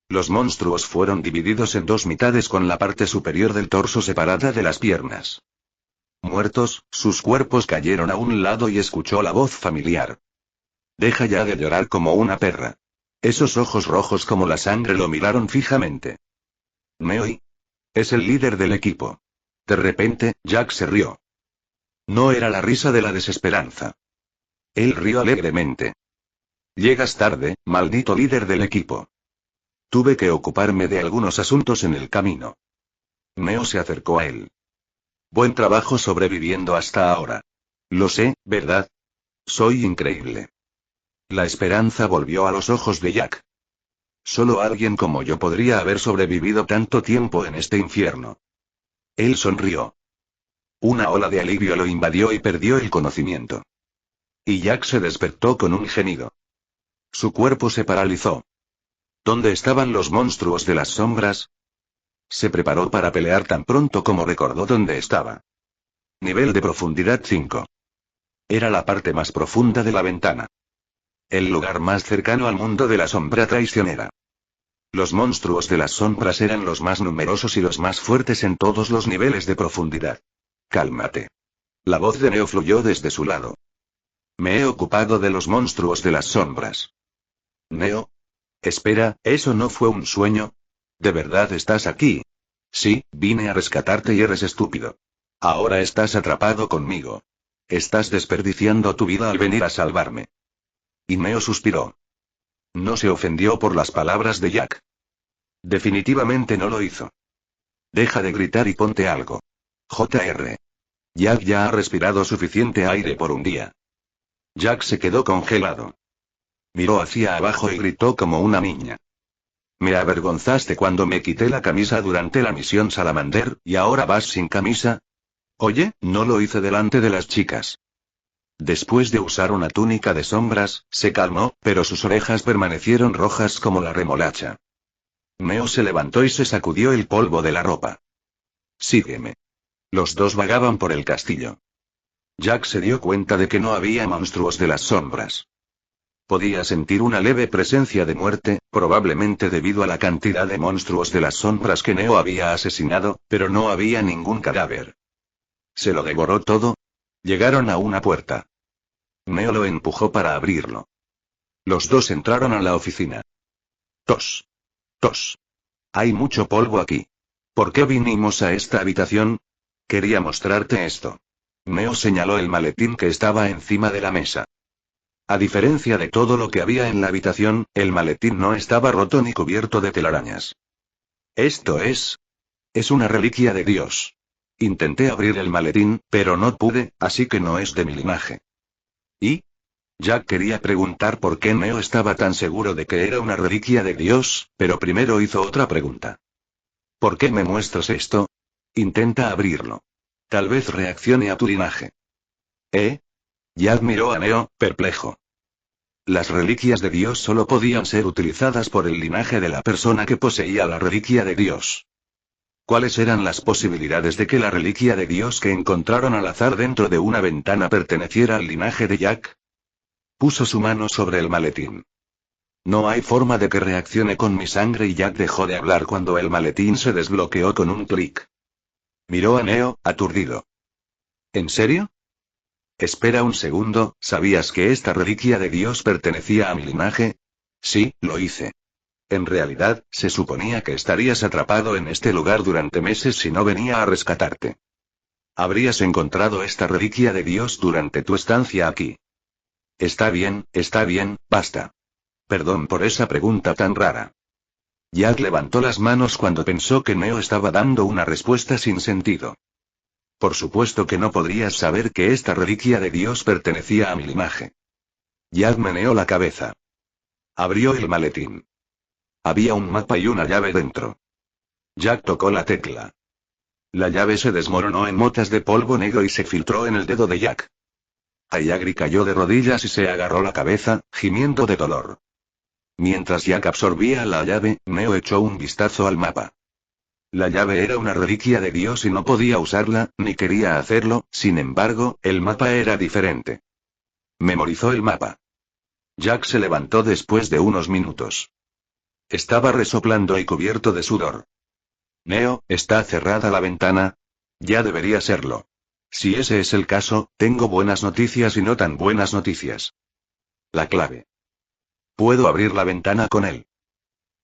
Los monstruos fueron divididos en dos mitades con la parte superior del torso separada de las piernas. Muertos, sus cuerpos cayeron a un lado y escuchó la voz familiar. Deja ya de llorar como una perra. Esos ojos rojos como la sangre lo miraron fijamente. Meoy. Es el líder del equipo. De repente, Jack se rió. No era la risa de la desesperanza. Él rió alegremente. Llegas tarde, maldito líder del equipo. Tuve que ocuparme de algunos asuntos en el camino. Neo se acercó a él. Buen trabajo sobreviviendo hasta ahora. Lo sé, ¿verdad? Soy increíble. La esperanza volvió a los ojos de Jack. Solo alguien como yo podría haber sobrevivido tanto tiempo en este infierno. Él sonrió. Una ola de alivio lo invadió y perdió el conocimiento. Y Jack se despertó con un gemido. Su cuerpo se paralizó. ¿Dónde estaban los monstruos de las sombras? Se preparó para pelear tan pronto como recordó dónde estaba. Nivel de profundidad 5. Era la parte más profunda de la ventana. El lugar más cercano al mundo de la sombra traicionera. Los monstruos de las sombras eran los más numerosos y los más fuertes en todos los niveles de profundidad. Cálmate. La voz de Neo fluyó desde su lado. Me he ocupado de los monstruos de las sombras. Neo. Espera, ¿eso no fue un sueño? ¿De verdad estás aquí? Sí, vine a rescatarte y eres estúpido. Ahora estás atrapado conmigo. Estás desperdiciando tu vida al venir a salvarme. Y Neo suspiró. No se ofendió por las palabras de Jack. Definitivamente no lo hizo. Deja de gritar y ponte algo. Jr. Jack ya ha respirado suficiente aire por un día. Jack se quedó congelado. Miró hacia abajo y gritó como una niña. Me avergonzaste cuando me quité la camisa durante la misión Salamander, ¿y ahora vas sin camisa? Oye, no lo hice delante de las chicas. Después de usar una túnica de sombras, se calmó, pero sus orejas permanecieron rojas como la remolacha. Neo se levantó y se sacudió el polvo de la ropa. Sígueme. Los dos vagaban por el castillo. Jack se dio cuenta de que no había monstruos de las sombras. Podía sentir una leve presencia de muerte, probablemente debido a la cantidad de monstruos de las sombras que Neo había asesinado, pero no había ningún cadáver. ¿Se lo devoró todo? Llegaron a una puerta. Neo lo empujó para abrirlo. Los dos entraron a la oficina. Tos. Tos. Hay mucho polvo aquí. ¿Por qué vinimos a esta habitación? Quería mostrarte esto. Neo señaló el maletín que estaba encima de la mesa. A diferencia de todo lo que había en la habitación, el maletín no estaba roto ni cubierto de telarañas. Esto es una reliquia de Dios. Intenté abrir el maletín, pero no pude, así que no es de mi linaje. ¿Y? Jack quería preguntar por qué Neo estaba tan seguro de que era una reliquia de Dios, pero primero hizo otra pregunta. ¿Por qué me muestras esto? Intenta abrirlo. Tal vez reaccione a tu linaje. ¿Eh? Jack miró a Neo, perplejo. Las reliquias de Dios solo podían ser utilizadas por el linaje de la persona que poseía la reliquia de Dios. ¿Cuáles eran las posibilidades de que la reliquia de Dios que encontraron al azar dentro de una ventana perteneciera al linaje de Jack? Puso su mano sobre el maletín. No hay forma de que reaccione con mi sangre y Jack dejó de hablar cuando el maletín se desbloqueó con un clic. Miró a Neo, aturdido. ¿En serio? Espera un segundo, ¿sabías que esta reliquia de Dios pertenecía a mi linaje? Sí, lo hice. En realidad, se suponía que estarías atrapado en este lugar durante meses si no venía a rescatarte. Habrías encontrado esta reliquia de Dios durante tu estancia aquí. Está bien, basta. Perdón por esa pregunta tan rara. Jack levantó las manos cuando pensó que Neo estaba dando una respuesta sin sentido. Por supuesto que no podrías saber que esta reliquia de Dios pertenecía a mi linaje. Jack meneó la cabeza. Abrió el maletín. Había un mapa y una llave dentro. Jack tocó la tecla. La llave se desmoronó en motas de polvo negro y se filtró en el dedo de Jack. Ayagri cayó de rodillas y se agarró la cabeza, gimiendo de dolor. Mientras Jack absorbía la llave, Neo echó un vistazo al mapa. La llave era una reliquia de Dios y no podía usarla, ni quería hacerlo, sin embargo, el mapa era diferente. Memorizó el mapa. Jack se levantó después de unos minutos. Estaba resoplando y cubierto de sudor. Neo, ¿está cerrada la ventana? Ya debería serlo. Si ese es el caso, tengo buenas noticias y no tan buenas noticias. La clave. Puedo abrir la ventana con él.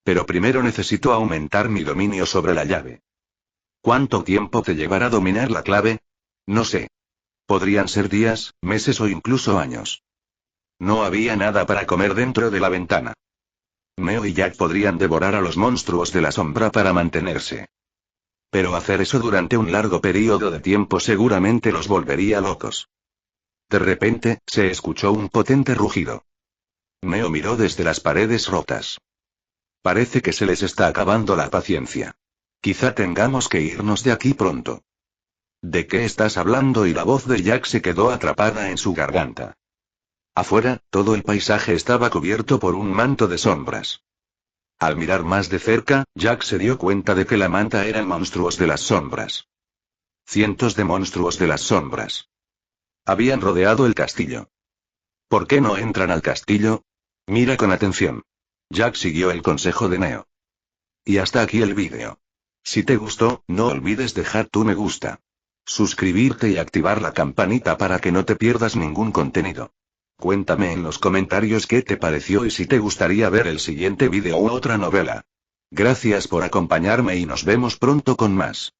Pero primero necesito aumentar mi dominio sobre la llave. ¿Cuánto tiempo te llevará dominar la clave? No sé. Podrían ser días, meses o incluso años. No había nada para comer dentro de la ventana. Neo y Jack podrían devorar a los monstruos de la sombra para mantenerse. Pero hacer eso durante un largo período de tiempo seguramente los volvería locos. De repente, se escuchó un potente rugido. Neo miró desde las paredes rotas. Parece que se les está acabando la paciencia. Quizá tengamos que irnos de aquí pronto. ¿De qué estás hablando? Y la voz de Jack se quedó atrapada en su garganta. Afuera, todo el paisaje estaba cubierto por un manto de sombras. Al mirar más de cerca, Jack se dio cuenta de que la manta eran monstruos de las sombras. Cientos de monstruos de las sombras. Habían rodeado el castillo. ¿Por qué no entran al castillo? Mira con atención. Jack siguió el consejo de Neo. Y hasta aquí el vídeo. Si te gustó, no olvides dejar tu me gusta. Suscribirte y activar la campanita para que no te pierdas ningún contenido. Cuéntame en los comentarios qué te pareció y si te gustaría ver el siguiente vídeo u otra novela. Gracias por acompañarme y nos vemos pronto con más.